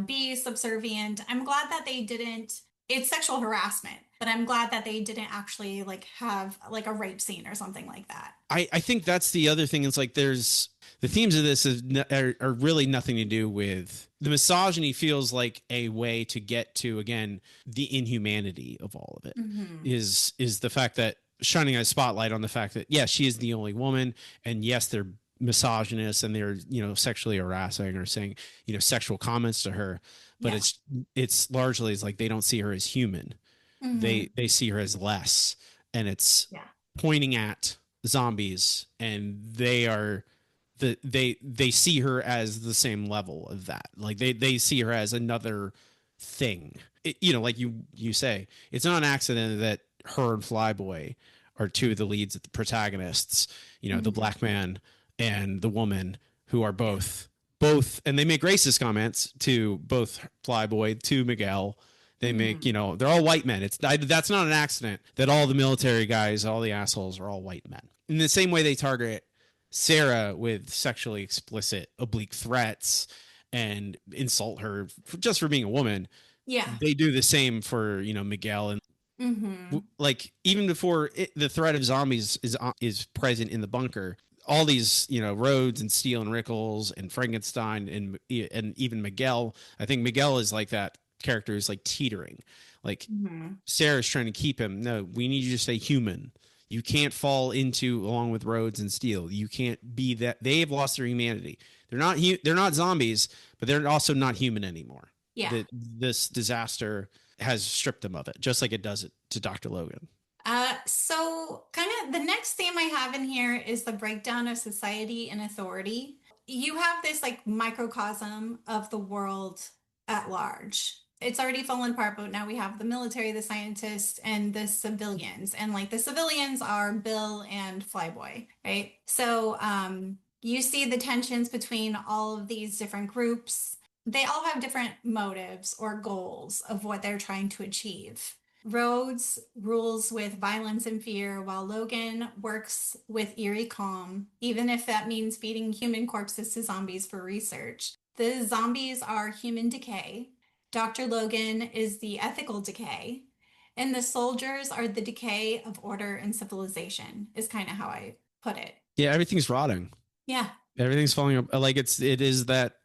be subservient. I'm glad that they didn't. it's sexual harassment, but I'm glad that they didn't actually like have like a rape scene or something like that. I think that's the other thing. It's like there's the themes of this are really nothing to do with the misogyny. Feels like a way to get to, again, the inhumanity of all of it. Is the fact that shining a spotlight on the fact that, yes, she is the only woman, and yes, they're misogynist and they're, sexually harassing or saying, sexual comments to her, but it's largely, it's like they don't see her as human. They see her as less, and it's pointing at zombies, and they see her as the same level of that. Like they see her as another thing. Like you say, it's not an accident that her and Flyboy are two of the leads, the protagonists, the black man and the woman, who are both, and they make racist comments to both Flyboy, to Miguel. They make, they're all white men. That's not an accident that all the military guys, all the assholes, are all white men. In the same way they target Sarah with sexually explicit, oblique threats and insult her just for being a woman. Yeah, they do the same for, Miguel. And like, even before the threat of zombies is present in the bunker, all these, Rhodes and Steele and Rickles and Frankenstein and even Miguel. I think Miguel is like that character is like teetering. Like Sarah's trying to keep him. No, we need you to stay human. You can't fall into, along with Rhodes and Steele, you can't be that. They have lost their humanity. They're not zombies, but they're also not human anymore. Yeah. This disaster has stripped them of it, just like it does it to Dr. Logan. So kind of the next theme I have in here is the breakdown of society and authority. You have this like microcosm of the world at large. It's already fallen apart, but now we have the military, the scientists, and the civilians. And like the civilians are Bill and Flyboy, right? So you see the tensions between all of these different groups. They all have different motives or goals of what they're trying to achieve. Rhodes rules with violence and fear, while Logan works with eerie calm, even if that means feeding human corpses to zombies for research. The zombies are human decay. Dr. Logan is the ethical decay. And the soldiers are the decay of order and civilization, is kind of how I put it. Yeah, everything's rotting. Yeah. Everything's falling up. Like it is that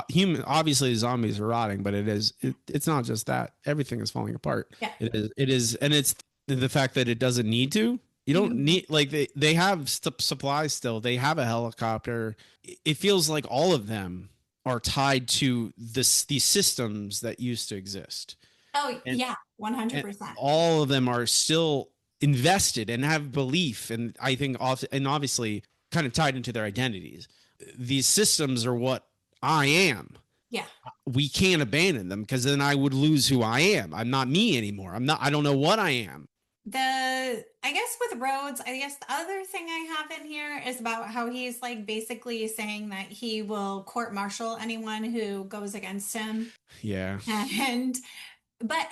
human, obviously the zombies are rotting, but it's not just that. Everything is falling apart. Yeah. It is. And it's the fact that it doesn't need to. You don't need, like, they have supplies still. They have a helicopter. It feels like all of them are tied to these systems that used to exist. Oh, yeah, 100%. All of them are still invested and have belief, and I think obviously kind of tied into their identities. These systems are what I am. Yeah. We can't abandon them, because then I would lose who I am. I'm not me anymore. I don't know what I am. I guess with Rhodes, I guess the other thing I have in here is about how he's like basically saying that he will court-martial anyone who goes against him. Yeah. But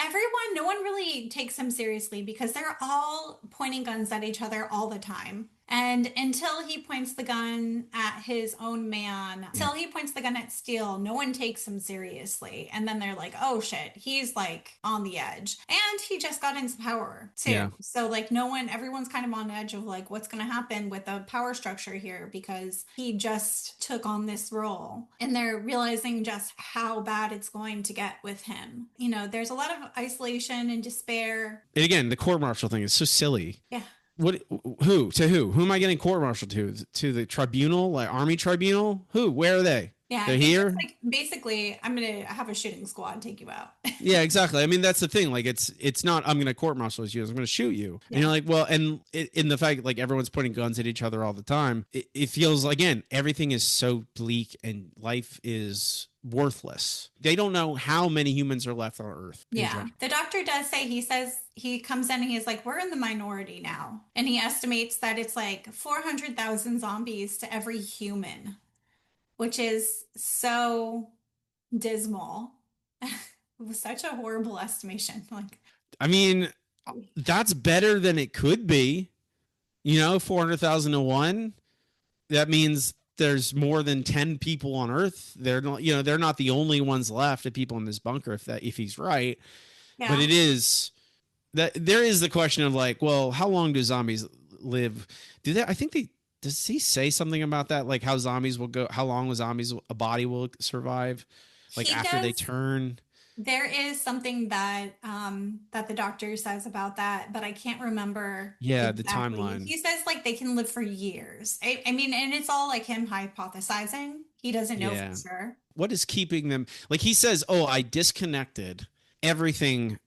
no one really takes him seriously, because they're all pointing guns at each other all the time. And until he points the gun at his own man, until he points the gun at Steele, no one takes him seriously. And then they're like, oh shit, he's like on the edge. And he just got into power too. Yeah. So like everyone's kind of on edge of like, what's going to happen with the power structure here, because he just took on this role. And they're realizing just how bad it's going to get with him. There's a lot of isolation and despair. And again, the court-martial thing is so silly. Yeah. Who am I getting court-martialed to the tribunal, like army tribunal? Where are they? Yeah, they're here. Like basically, I'm gonna have a shooting squad and take you out. Yeah, exactly. I mean, that's the thing. Like, it's not I'm gonna court-martial you. I'm gonna shoot you. Yeah. And you're like, well, and in the fact like everyone's pointing guns at each other all the time, it feels again everything is so bleak and life is worthless. They don't know how many humans are left on Earth. Yeah, the doctor does say, he comes in and he's like, we're in the minority now, and he estimates that it's like 400,000 zombies to every human, which is so dismal. It was such a horrible estimation. Like, I mean, that's better than it could be. 400,000 to 1. That means there's more than 10 people on Earth. They're not the only ones left of people in this bunker. If he's right, But it is that there is the question of like, well, how long do zombies live? Does he say something about that? Like how zombies will go, how long a body will survive? Like after they turn? There is something that that the doctor says about that, but I can't remember. Yeah, exactly. The timeline. He says like they can live for years. I mean, and it's all like him hypothesizing. He doesn't know for sure. What is keeping them? Like he says, oh, I disconnected everything,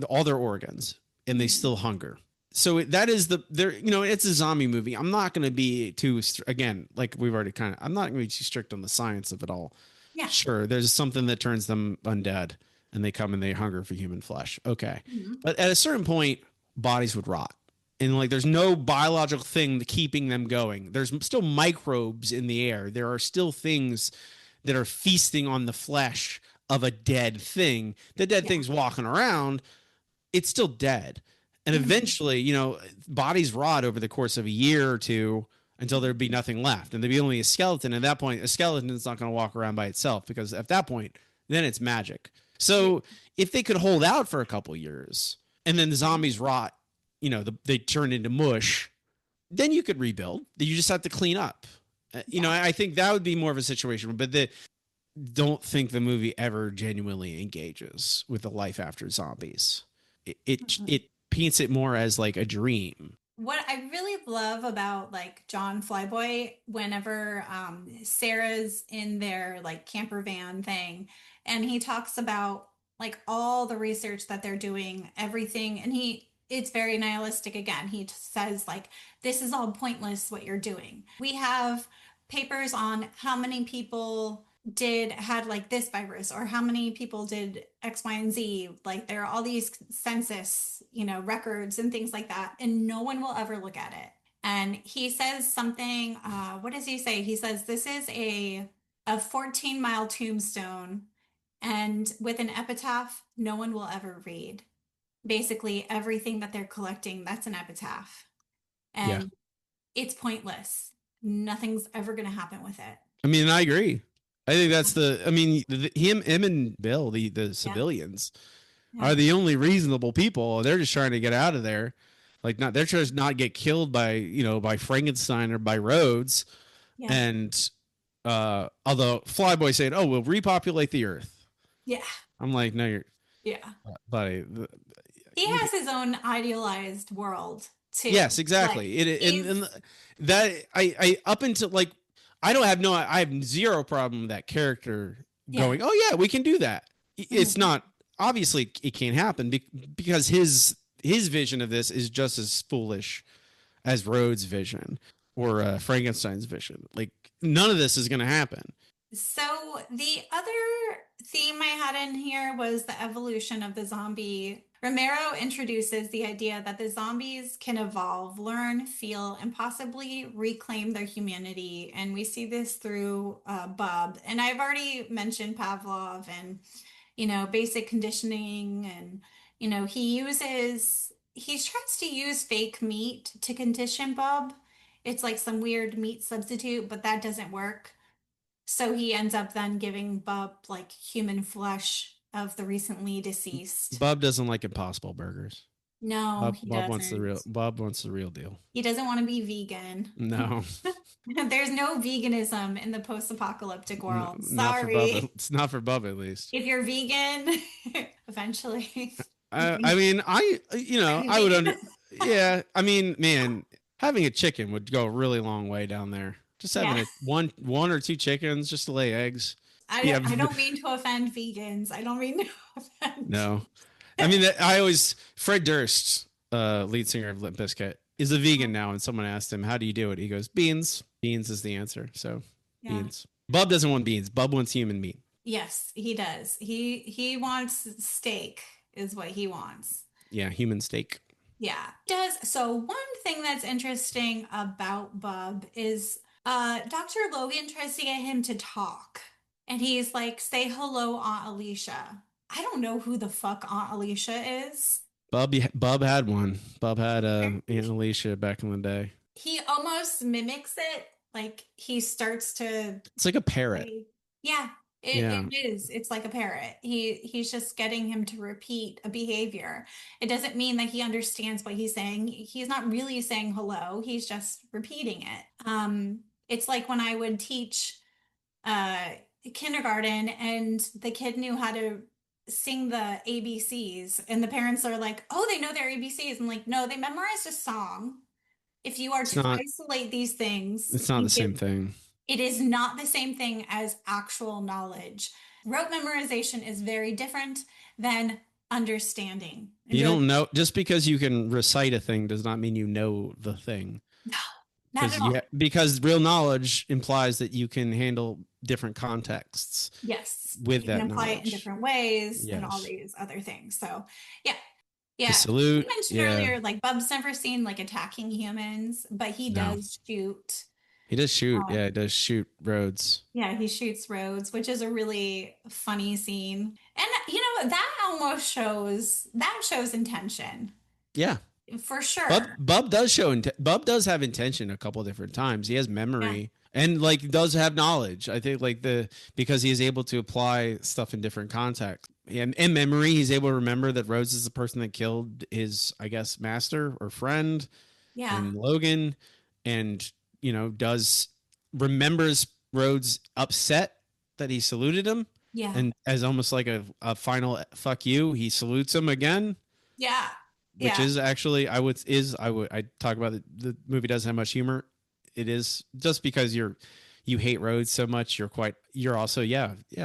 all their organs, and they still hunger. So that is it's a zombie movie. I'm not going to be too, again, like we've already I'm not going to be too strict on the science of it all. Yeah. Sure. There's something that turns them undead and they come and they hunger for human flesh. Okay. But at a certain point, bodies would rot. And like, there's no biological thing keeping them going. There's still microbes in the air. There are still things that are feasting on the flesh of a dead thing. The dead thing's walking around. It's still dead. And eventually, bodies rot over the course of a year or two until there'd be nothing left. And there'd be only a skeleton. At that point, a skeleton is not going to walk around by itself because at that point, then it's magic. So if they could hold out for a couple years and then the zombies rot, they turn into mush, then you could rebuild. You just have to clean up. I think that would be more of a situation, but don't think the movie ever genuinely engages with the life after zombies. It paints it more as like a dream. What I really love about like John Flyboy, whenever Sarah's in their like camper van thing, and he talks about like all the research that they're doing, everything, and it's very nihilistic again. He says like, this is all pointless what you're doing. We have papers on how many people had like this virus or how many people did X, Y, and Z. Like there are all these census, records and things like that. And no one will ever look at it. And he says something, what does he say? He says, this is a 14-mile tombstone and with an epitaph no one will ever read. Basically everything that they're collecting, that's an epitaph. And it's pointless. Nothing's ever going to happen with it. I mean, I agree. I think that's him and Bill, the civilians are the only reasonable people. They're just trying to get out of there. They're trying to not get killed by Frankenstein or by Rhodes. Yeah. And although Flyboy said, oh, we'll repopulate the earth. Yeah. I'm like, no, you're. Yeah. Buddy. He has his own idealized world too. Yes, exactly. And that I up until like, I have zero problem with that character going, oh yeah, we can do that. It's not, obviously it can't happen because his vision of this is just as foolish as Rhodes' vision or Frankenstein's vision. Like none of this is going to happen. So the other theme I had in here was the evolution of the zombie. Romero introduces the idea that the zombies can evolve, learn, feel, and possibly reclaim their humanity. And we see this through Bub. And I've already mentioned Pavlov and, basic conditioning. And, he tries to use fake meat to condition Bub. It's like some weird meat substitute, but that doesn't work. So he ends up then giving Bub like human flesh of the recently deceased. Bub doesn't like Impossible Burgers. No, he doesn't. Bub wants the real deal. He doesn't want to be vegan. No. There's no veganism in the post-apocalyptic world. Sorry. It's not for Bub, at least. If you're vegan, eventually. I mean, I would yeah, I mean, man, having a chicken would go a really long way down there. Just having one or two chickens just to lay eggs. I don't mean to offend vegans. I don't mean to offend. No. I mean, Fred Durst, lead singer of Limp Bizkit, is a vegan now. And someone asked him, how do you do it? He goes, beans. Beans is the answer. So beans. Bub doesn't want beans. Bub wants human meat. Yes, he does. He wants steak is what he wants. Yeah, human steak. Yeah, does. So one thing that's interesting about Bub is Dr. Logan tries to get him to talk. And he's like, say hello, Aunt Alicia. I don't know who the fuck Aunt Alicia is. Bub had one. Bub had Aunt Alicia back in the day. He almost mimics it. Like he starts to. It's like a parrot. Yeah. Yeah. It is. It's like a parrot. He's just getting him to repeat a behavior. It doesn't mean that he understands what he's saying. He's not really saying hello. He's just repeating it. It's like when I would teach uh kindergarten and the kid knew how to sing the ABCs and the parents are like, "Oh, they know their ABCs." I'm like, "No, they memorized a song. If you are It's to not isolate these things it's not the and same give thing. it is not the same thing as actual knowledge. Rote memorization is very different than understanding. And You be like, don't know, just because you can recite a thing does not mean you know the thing. no, not at all. Because real knowledge implies that you can handle different contexts Yes. with You can that apply it in knowledge. different ways and all Yes. these other things. So yeah. The Yeah. salute. You mentioned Yeah. earlier, like Bub's never seen like attacking humans, but he No. does shoot. He does shoot. Yeah, he does shoot Rhodes. Yeah, he shoots Rhodes, which is a really funny scene. And you know, that almost shows intention. Yeah. For sure. Bub does Bub does have intention a couple different times. He has memory and like does have knowledge. I think like because he is able to apply stuff in different contexts. And in memory, he's able to remember that Rhodes is the person that killed his, I guess, master or friend. Yeah. And Logan, and remembers Rhodes upset that he saluted him. Yeah. And as almost like a final fuck you, he salutes him again. Yeah. Which is actually I talk about the movie doesn't have much humor. It is just because you hate Rhodes so much, you're also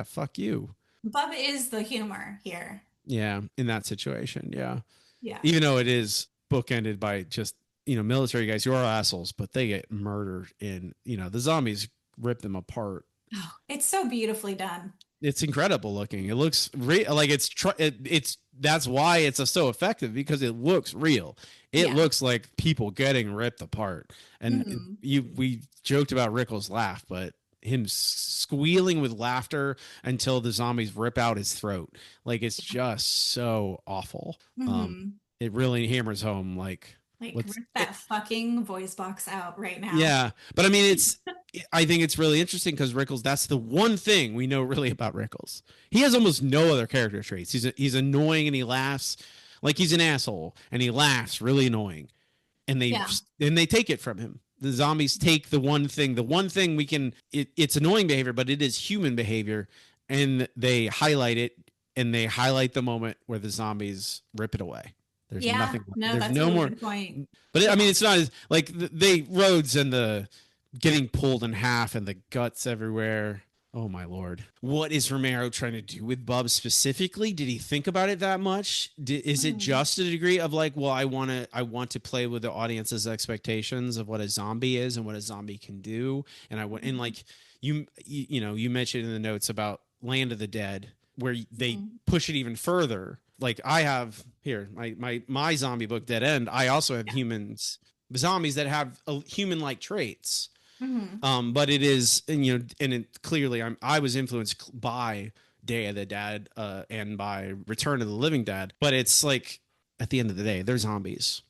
fuck you. Bub is the humor here. Yeah, in that situation, yeah. Yeah. Even though it is bookended by just military guys who are assholes, but they get murdered and the zombies rip them apart. Oh, it's so beautifully done. It's incredible looking. It looks like it's that's why it's so effective, because it looks real. It looks like people getting ripped apart. And we joked about Rickles' laugh, but him squealing with laughter until the zombies rip out his throat. Like, it's just so awful. It really hammers home like rip that fucking voice box out right now. Yeah. But I mean, I think it's really interesting because Rickles, that's the one thing we know really about Rickles. He has almost no other character traits. He's annoying and he laughs like he's an asshole, and he laughs really annoying. And they take it from him. The zombies take the one thing we can, it's annoying behavior, but it is human behavior. And they highlight it, and they highlight the moment where the zombies rip it away. There's nothing. No, there's that's no a more good point. But I mean, it's not as like Rhodes and the getting pulled in half and the guts everywhere. Oh my Lord. What is Romero trying to do with Bub specifically? Did he think about it that much? Is it just a degree of like, well, I want to play with the audience's expectations of what a zombie is and what a zombie can do. And and like you mentioned in the notes about Land of the Dead, where they push it even further. Like, I have here my zombie book, Dead End. I also have zombies that have human-like traits. But it is, clearly I was influenced by Day of the Dead and by Return of the Living Dead. But it's like, at the end of the day, they're zombies.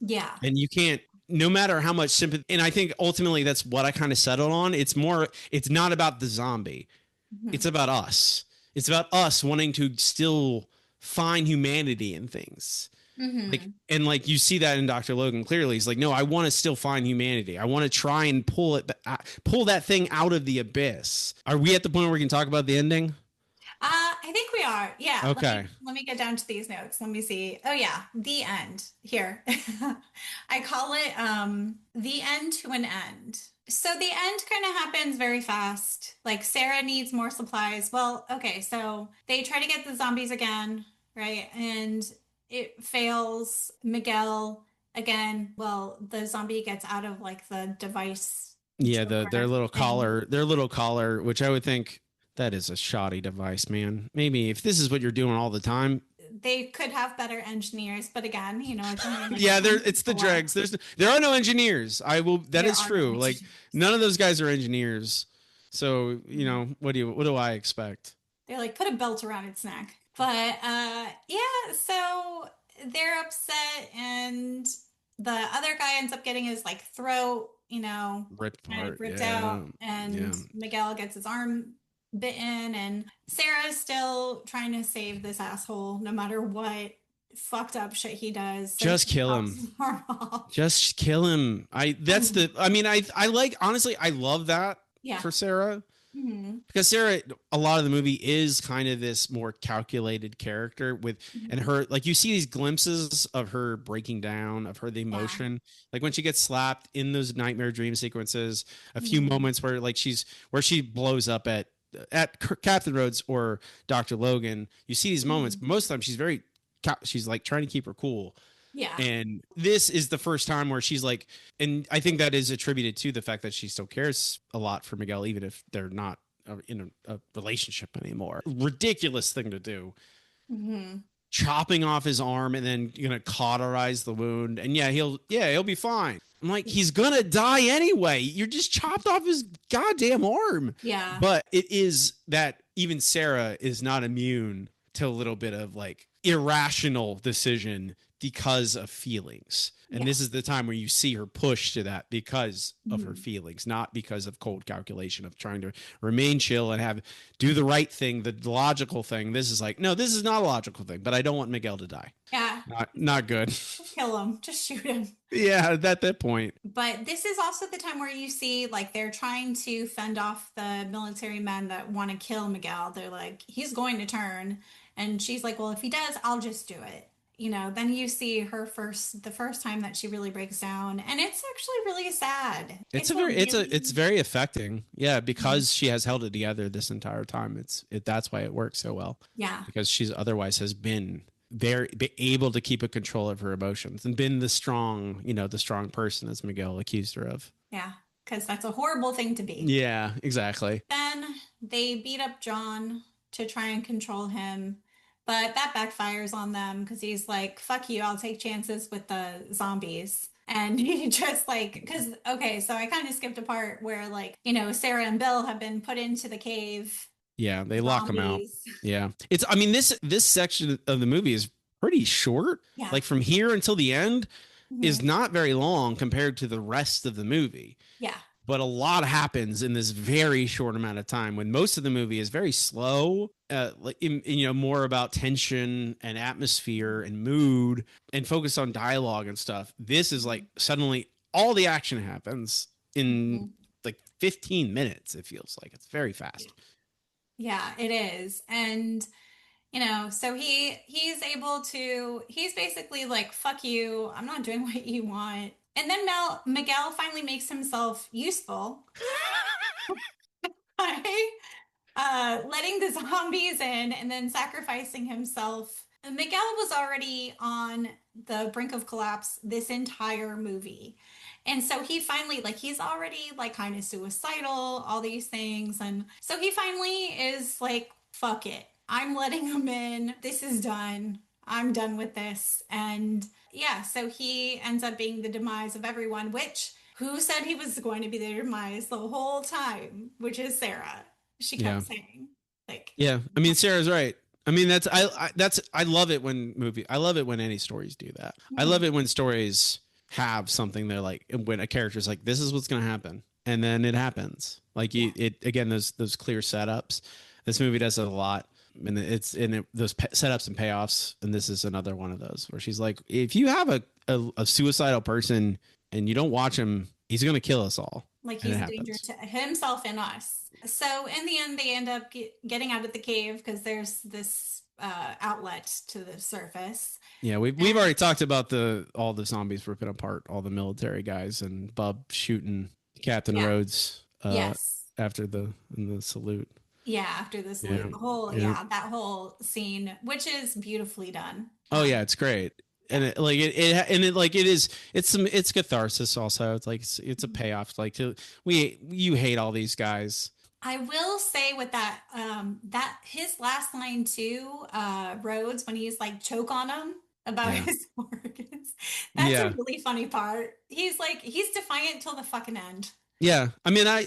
Yeah. And you can't, no matter how much sympathy, and I think ultimately that's what I kind of settled on. It's not about the zombie. It's about us. It's about us wanting to still find humanity in things. Like you see that in Dr. Logan clearly. He's like, no, I want to still find humanity. I want to try and pull that thing out of the abyss. Are we at the point where we can talk about the ending? I think we are. Yeah. Okay. Let me get down to these notes. Let me see. Oh yeah, the end here. I call it the end to an end. So the end kind of happens very fast. Like, Sarah needs more supplies. Well, okay, so they try to get the zombies again, right? And it fails. Miguel again. Well, the zombie gets out of like the device. Yeah, their little collar, which I would think that is a shoddy device, man. Maybe if this is what you're doing all the time, they could have better engineers, but again, it's it's the dregs. There are no engineers. That is true. Like, none of those guys are engineers. So, what do I expect? They're like, put a belt around its neck. But so they're upset, and the other guy ends up getting his like throat, ripped kind of apart, ripped out, and Miguel gets his arm bitten, and Sarah's still trying to save this asshole no matter what fucked up shit he does. So Just kill him. Just kill him. I like, honestly, I love that for Sarah. Mm-hmm. Because Sarah, a lot of the movie is kind of this more calculated character with, and her, like, you see these glimpses of her breaking down, of her, the emotion, like when she gets slapped in those nightmare dream sequences, a few moments where like where she blows up at Captain Rhodes or Dr. Logan. You see these moments, but most of the time she's like trying to keep her cool. Yeah. And this is the first time where she's like, and I think that is attributed to the fact that she still cares a lot for Miguel, even if they're not in a relationship anymore. Ridiculous thing to do. Mm-hmm. Chopping off his arm and then gonna cauterize the wound. And he'll be fine. I'm like, he's gonna die anyway. You're just chopped off his goddamn arm. Yeah. But it is that even Sarah is not immune to a little bit of like irrational decision because of feelings. And this is the time where you see her push to that because of her feelings, not because of cold calculation of trying to remain chill and do the right thing, the logical thing. This is like, no, this is not a logical thing, but I don't want Miguel to die. Yeah. Not good. Just kill him. Just shoot him. Yeah, at that point. But this is also the time where you see like they're trying to fend off the military men that want to kill Miguel. They're like, he's going to turn. And she's like, well, if he does, I'll just do it. You know, then you see her the first time that she really breaks down, and it's actually really sad. It's very affecting. Yeah, because she has held it together this entire time. That's why it works so well. Yeah. Because she's otherwise has been able to keep a control of her emotions and been the strong person as Miguel accused her of. Yeah, because that's a horrible thing to be. Yeah, exactly. Then they beat up John to try and control him. But that backfires on them because he's like, fuck you, I'll take chances with the zombies. And he just like, so I kind of skipped a part where like, Sarah and Bill have been put into the cave. Yeah, they lock them out. Yeah. This section of the movie is pretty short. Yeah. Like from here until the end is not very long compared to the rest of the movie. Yeah. But a lot happens in this very short amount of time when most of the movie is very slow, more about tension and atmosphere and mood and focus on dialogue and stuff. This is like suddenly all the action happens in like 15 minutes. It feels like it's very fast. Yeah, it is. And, so he's basically like, fuck you. I'm not doing what you want. And then Miguel finally makes himself useful by letting the zombies in and then sacrificing himself. Miguel was already on the brink of collapse this entire movie. And so he finally, he's already, kind of suicidal, all these things. And so he finally is like, fuck it. I'm letting him in. This is done. I'm done with this. And yeah, so he ends up being the demise of everyone, who said he was going to be the demise the whole time, which is Sarah. She kept saying, yeah, I mean, Sarah's right. I mean, I love it I love it when any stories do that. I love it when stories have something they're like, when a character's like, this is what's going to happen. And then it happens. Like again, those clear setups, this movie does it a lot. And those setups and payoffs. And this is another one of those where she's like, if you have a suicidal person and you don't watch him, he's going to kill us all. Like he's a danger to himself and us. So in the end, they end up getting out of the cave because there's this outlet to the surface. Yeah, we've already talked about all the zombies ripping apart all the military guys and Bub shooting Captain Rhodes after the salute. Yeah, after the salute, that whole scene, which is beautifully done. Oh yeah, it's great. And it's catharsis also. It's like it's a payoff. Like you hate all these guys. I will say with that his last line too, Rhodes, when he's like choke on him about his organs. That's a really funny part. He's defiant till the fucking end. Yeah, I mean, I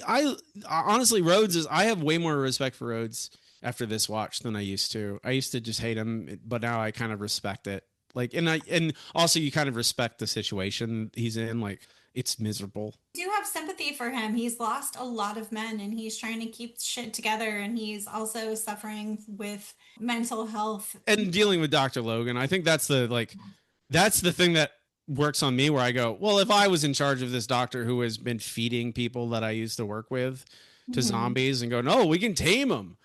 honestly, I have way more respect for Rhodes after this watch than I used to. I used to just hate him, but now I kind of respect it. Like, and also you kind of respect the situation he's in. Like, it's miserable. I do have sympathy for him. He's lost a lot of men and he's trying to keep shit together, and he's also suffering with mental health and dealing with Dr. Logan. I think that's the thing that works on me, where I go, well, if I was in charge of this doctor who has been feeding people that I used to work with to zombies and go, no, we can tame them.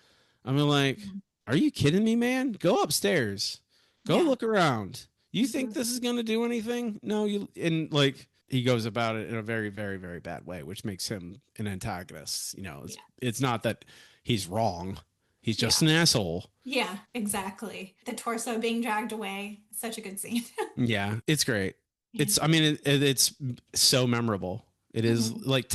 I'm like, are you kidding me, man? Go upstairs, go look around. You think this is going to do anything? No, and like, he goes about it in a very, very, very bad way, which makes him an antagonist. You know, it's not that he's wrong. He's just an asshole. Yeah, exactly. The torso being dragged away. Such a good scene. Yeah, it's great. It's so memorable. It is like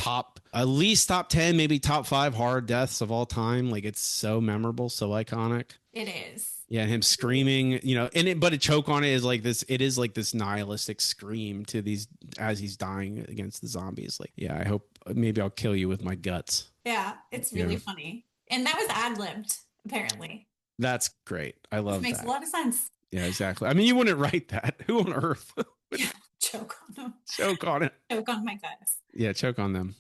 at least top 10, maybe top 5 horror deaths of all time. Like, it's so memorable, so iconic. It is. Yeah, him screaming, you know, but a choke on it is like this. It is like this nihilistic scream to these as he's dying against the zombies. Like, yeah, I hope maybe I'll kill you with my guts. Yeah, it's really funny. And that was ad-libbed, apparently. That's great. I love that. Makes a lot of sense. Yeah, exactly. I mean, you wouldn't write that. Who on earth? Yeah, choke on them. Choke on it. Choke on my guts. Yeah, choke on them.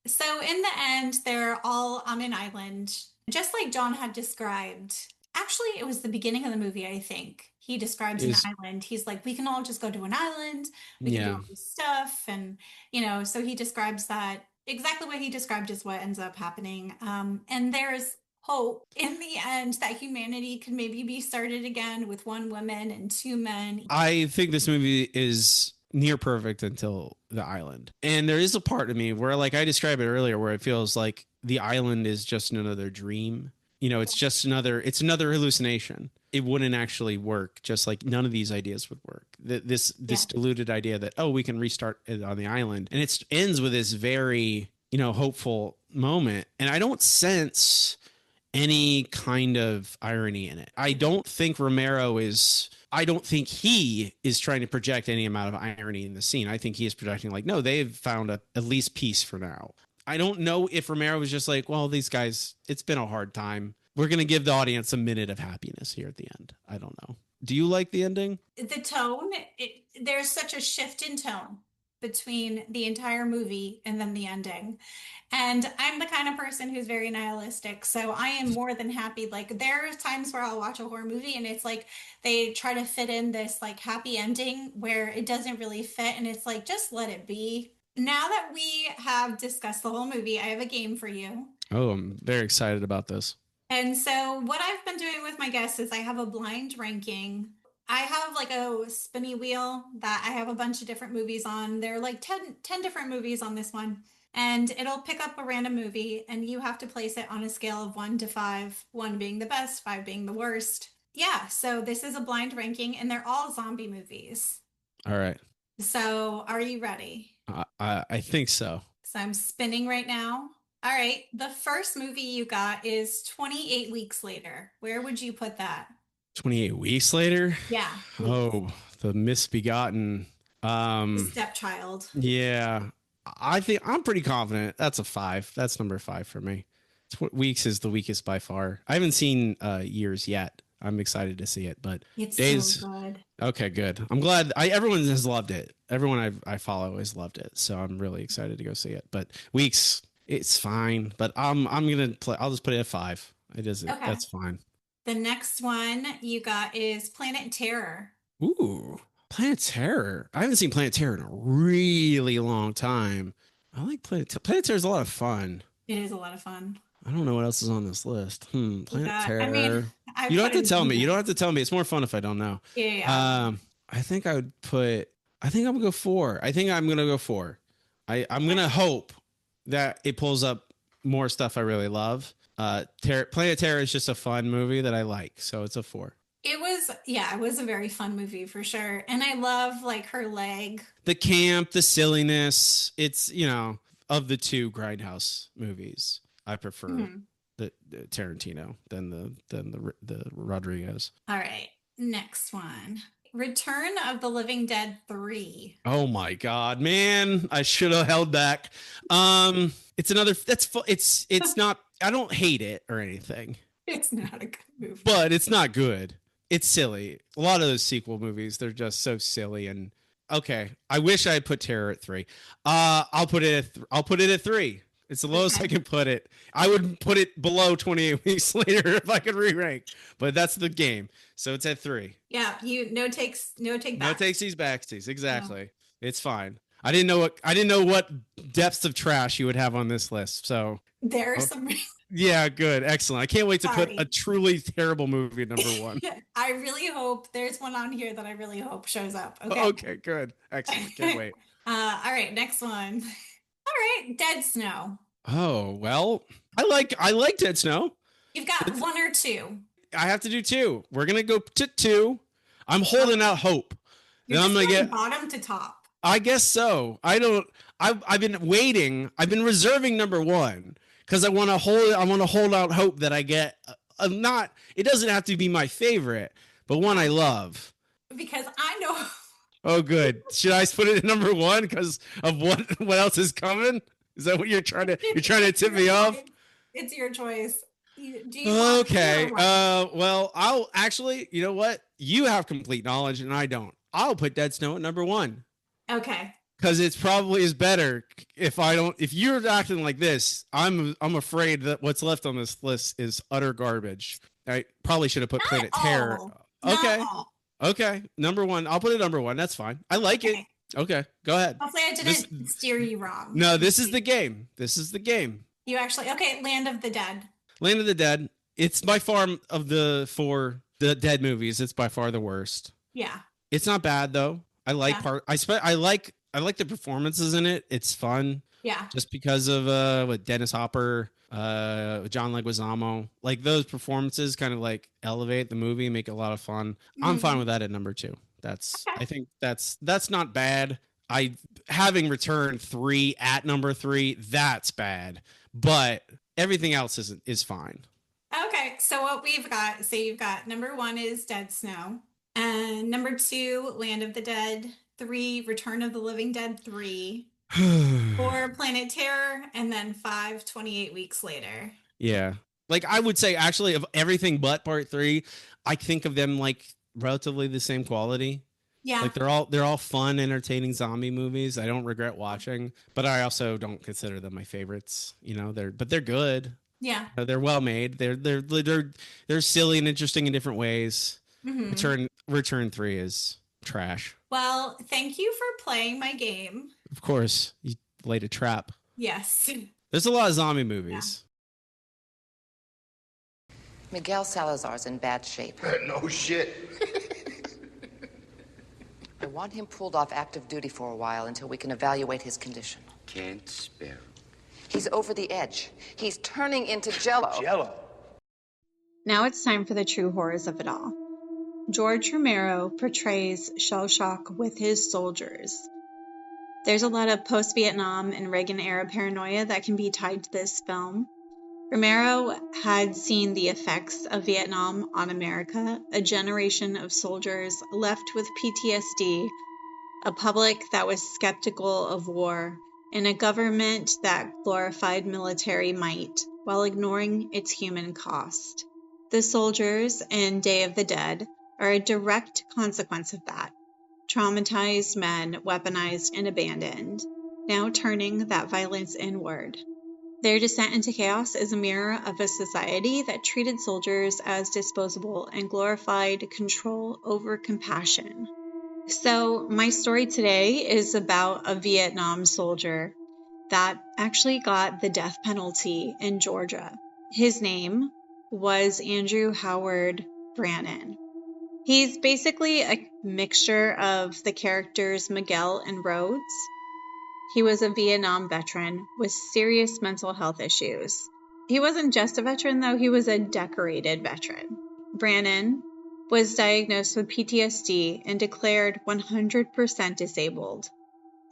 So in the end, they're all on an island, just like John had described. Actually, it was the beginning of the movie, I think. He describes an island. He's like, we can all just go to an island. We can do all this stuff. And, you know, so he describes that. Exactly what he described is what ends up happening. And there's hope in the end that humanity could maybe be started again with 1 woman and 2 men. I think this movie is near perfect until the island. And there is a part of me where, like I described it earlier, where it feels like the island is just another dream. You know, it's another hallucination. It wouldn't actually work, just like none of these ideas would work. This deluded idea that, oh, we can restart it on the island. And it ends with this very, you know, hopeful moment. And I don't sense any kind of irony in it. I don't think he is trying to project any amount of irony in the scene. I think he is projecting like, no, they've found at least peace for now. I don't know if Romero was just like, well, these guys, it's been a hard time. We're going to give the audience a minute of happiness here at the end. I don't know. Do you like the ending? The tone, there's such a shift in tone between the entire movie and then the ending. And I'm the kind of person who's very nihilistic. So I am more than happy. Like, there are times where I'll watch a horror movie and it's like they try to fit in this like happy ending where it doesn't really fit. And it's like, just let it be. Now that we have discussed the whole movie, I have a game for you. Oh, I'm very excited about this. And so what I've been doing with my guests is I have a blind ranking. I have like a spinny wheel that I have a bunch of different movies on. There are like 10 different movies on this one. And it'll pick up a random movie and you have to place it on a scale of 1 to 5, 1 being the best, 5 being the worst. Yeah, so this is a blind ranking and they're all zombie movies. All right. So are you ready? I think so. So I'm spinning right now. All right. The first movie you got is 28 Weeks Later. Where would you put that? 28 weeks later? Yeah. Oh, the misbegotten. Stepchild. Yeah. I think I'm pretty confident. That's a 5. That's number 5 for me. Weeks is the weakest by far. I haven't seen Years yet. I'm excited to see it, but it's Days. So good. Okay, good. I'm glad. Everyone has loved it. Everyone I follow has loved it, so I'm really excited to go see it. But Weeks, it's fine. But I'm gonna play. I'll just put it at 5. It is. Okay. That's fine. The next one you got is Planet Terror. Ooh, Planet Terror. I haven't seen Planet Terror in a really long time. I like Planet Terror is a lot of fun. It is a lot of fun. I don't know what else is on this list. Planet Terror. I mean, you don't have to tell me. You don't have to tell me. It's more fun if I don't know. Yeah. I think I'm gonna go 4. I'm gonna go 4. I'm gonna hope that it pulls up more stuff I really love. Planet Terror is just a fun movie that I like, so it's a 4. It was a very fun movie for sure. And I love like her leg. The camp, the silliness. It's, you know, of the 2 Grindhouse movies, I prefer the Tarantino than the Rodriguez. All right. Next one. Return of the Living Dead 3. Oh my God, man. I should have held back. It's another, it's not, I don't hate it or anything. It's not a good movie. But it's not good. It's silly. A lot of those sequel movies, they're just so silly and Okay. I wish I had put Terror at 3. I'll put it at 3. It's the lowest I can put it. I would put it below 28 Weeks Later if I could re-rank, but that's the game. So it's at 3. Yeah, no takes back. No takesies, backsies. Exactly. No. It's fine. I didn't know what depths of trash you would have on this list. So there are some. Yeah, good. Excellent. I can't wait to put a truly terrible movie at number 1. I really hope there's one on here that I really hope shows up. Okay. Okay, good. Excellent. Can't wait. All right, next one. All right, Dead Snow. Oh, well, I like Dead Snow. You've got 1 or 2. I have to do 2. We're going to go to 2. I'm holding out hope. You're just going get bottom to top. I guess so. I've been waiting. I've been reserving number 1 because I want to hold out hope that I get it doesn't have to be my favorite, but one I love. Because I know. Oh, good. Should I put it at number 1 because of what else is coming? Is that what you're trying to tip me off? It's your choice. Okay. Well, I'll actually, you know what? You have complete knowledge and I don't. I'll put Dead Snow at number 1. Okay. Because it's probably is better if you're acting like this. I'm afraid that what's left on this list is utter garbage. I probably should have put Planet Terror. Okay. Number 1. I'll put it number 1. That's fine. I like it. Okay, go ahead. Hopefully I didn't steer you wrong. No, this is the game. You actually, okay, Land of the Dead. Land of the Dead. It's by far of the 4 Dead movies. It's by far the worst. Yeah. It's not bad though. I like I like the performances in it. It's fun. Yeah. Just because of with Dennis Hopper, John Leguizamo, like those performances kind of like elevate the movie and make it a lot of fun. Mm-hmm. I'm fine with that at number 2. I think that's not bad. Having returned 3 at number 3, that's bad. But everything else is fine. Okay, so what we've got, so you've got number 1 is Dead Snow, and number 2, Land of the Dead, 3, Return of the Living Dead 3, 4, Planet Terror, and then 5, 28 Weeks Later. Yeah. Like I would say actually of everything but part 3, I think of them like relatively the same quality. Yeah. Like they're all fun, entertaining zombie movies. I don't regret watching, but I also don't consider them my favorites. You know, they're good. Yeah. They're well made. They're silly and interesting in different ways. Mm-hmm. Return 3 is trash. Well, thank you for playing my game. Of course, you laid a trap. Yes. There's a lot of zombie movies. Yeah. Miguel Salazar's in bad shape. No shit. I want him pulled off active duty for a while until we can evaluate his condition. Can't spare him. He's over the edge. He's turning into Jell-O. Jell-O. Now it's time for the true horrors of it all. George Romero portrays shell shock with his soldiers. There's a lot of post-Vietnam and Reagan-era paranoia that can be tied to this film. Romero had seen the effects of Vietnam on America, a generation of soldiers left with PTSD, a public that was skeptical of war, and a government that glorified military might while ignoring its human cost. The soldiers in Day of the Dead are a direct consequence of that. Traumatized men, weaponized and abandoned, now turning that violence inward. Their descent into chaos is a mirror of a society that treated soldiers as disposable and glorified control over compassion. So my story today is about a Vietnam soldier that actually got the death penalty in Georgia. His name was Andrew Brannan. He's basically a mixture of the characters Miguel and Rhodes. He was a Vietnam veteran with serious mental health issues. He wasn't just a veteran, though. He was a decorated veteran. Brannan was diagnosed with PTSD and declared 100% disabled.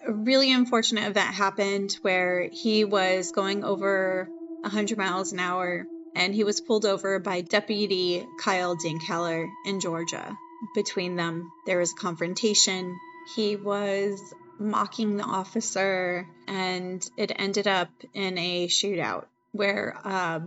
A really unfortunate event happened where he was going over 100 miles an hour, and he was pulled over by Deputy Kyle Dinkeller in Georgia. Between them, there was confrontation. He was mocking the officer, and it ended up in a shootout where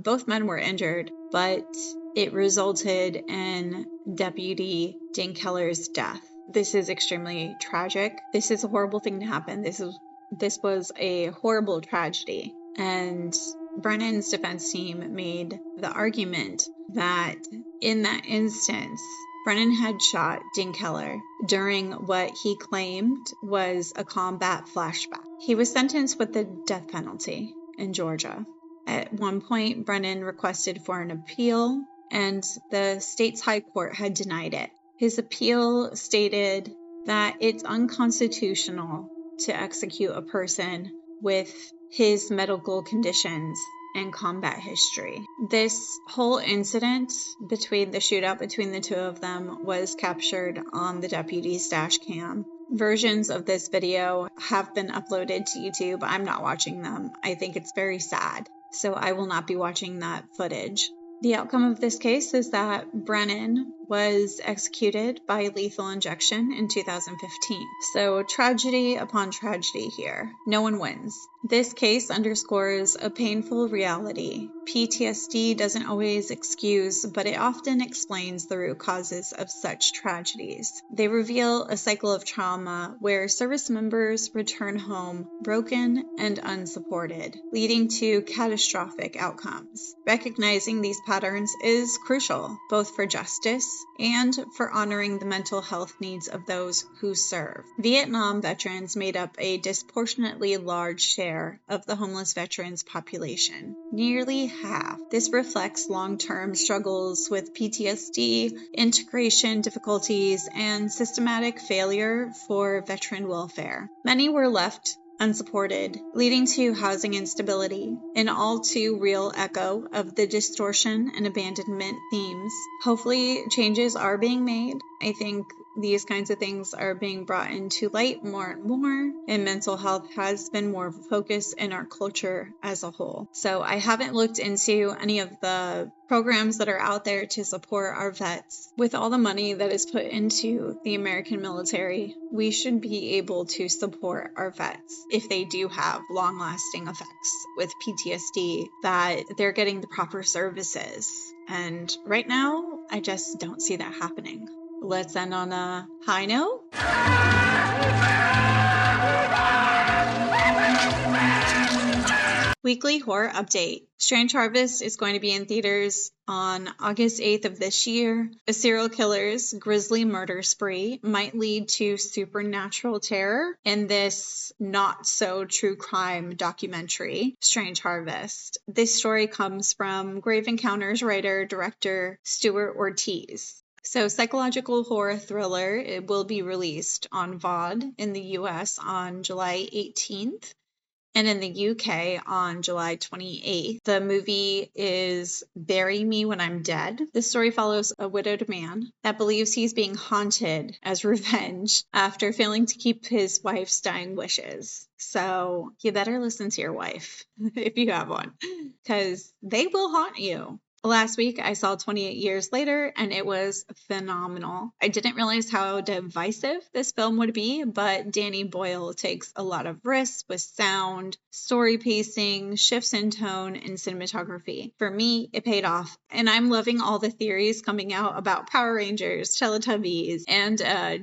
both men were injured, but it resulted in Deputy Dinkeller's death. This is extremely tragic. This is a horrible thing to happen. This was a horrible tragedy. And Brennan's defense team made the argument that in that instance, Brennan had shot Dean Keller during what he claimed was a combat flashback. He was sentenced with the death penalty in Georgia. At one point, Brennan requested for an appeal, and the state's high court had denied it. His appeal stated that it's unconstitutional to execute a person with his medical conditions and combat history. This whole incident between the shootout between the two of them was captured on the deputy's dash cam. Versions of this video have been uploaded to YouTube. I'm not watching them. I think it's very sad, so I will not be watching that footage. The outcome of this case is that Brennan was executed by lethal injection in 2015. So tragedy upon tragedy here. No one wins. This case underscores a painful reality. PTSD doesn't always excuse, but it often explains the root causes of such tragedies. They reveal a cycle of trauma where service members return home broken and unsupported, leading to catastrophic outcomes. Recognizing these patterns is crucial, both for justice and for honoring the mental health needs of those who serve. Vietnam veterans made up a disproportionately large share of the homeless veterans population, nearly half. This reflects long-term struggles with PTSD, integration difficulties, and systematic failure for veteran welfare. Many were left unsupported, leading to housing instability, an all too real echo of the distortion and abandonment themes. Hopefully changes are being made. I think these kinds of things are being brought into light more and more, and mental health has been more of a focus in our culture as a whole. So I haven't looked into any of the programs that are out there to support our vets. With all the money that is put into the American military, we should be able to support our vets if they do have long-lasting effects with PTSD, that they're getting the proper services. And right now, I just don't see that happening. Let's end on a high note. Weekly horror update. Strange Harvest is going to be in theaters on August 8th of this year. A serial killer's grisly murder spree might lead to supernatural terror in this not-so-true crime documentary, Strange Harvest. This story comes from Grave Encounters writer-director Stuart Ortiz. So psychological horror thriller, it will be released on VOD in the US on July 18th and in the UK on July 28th. The movie is Bury Me When I'm Dead. The story follows a widowed man that believes he's being haunted as revenge after failing to keep his wife's dying wishes. So you better listen to your wife if you have one, because they will haunt you. Last week, I saw 28 Years Later, and it was phenomenal. I didn't realize how divisive this film would be, but Danny Boyle takes a lot of risks with sound, story pacing, shifts in tone, and cinematography. For me, it paid off, and I'm loving all the theories coming out about Power Rangers, Teletubbies, and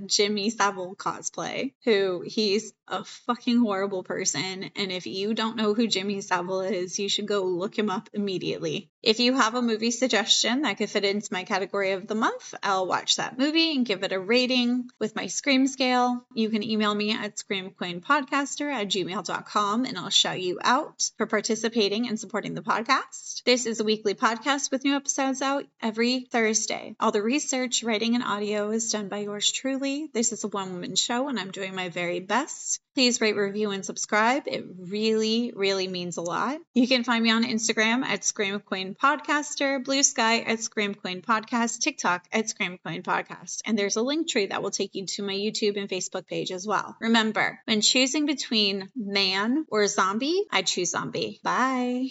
Jimmy Savile cosplay, who he's a fucking horrible person, and if you don't know who Jimmy Savile is, you should go look him up immediately. If you have a movie suggestion that could fit into my category of the month, I'll watch that movie and give it a rating with my Scream scale. You can email me at screamqueenpodcaster@gmail.com and I'll shout you out for participating and supporting the podcast. This is a weekly podcast with new episodes out every Thursday. All the research, writing, and audio is done by yours truly. This is a one-woman show and I'm doing my very best. Please rate, review, and subscribe. It really, really means a lot. You can find me on Instagram at Scream Queen Podcaster, Blue Sky at Scream Queen Podcast, TikTok at Scream Queen Podcast. And there's a link tree that will take you to my YouTube and Facebook page as well. Remember, when choosing between man or zombie, I choose zombie. Bye.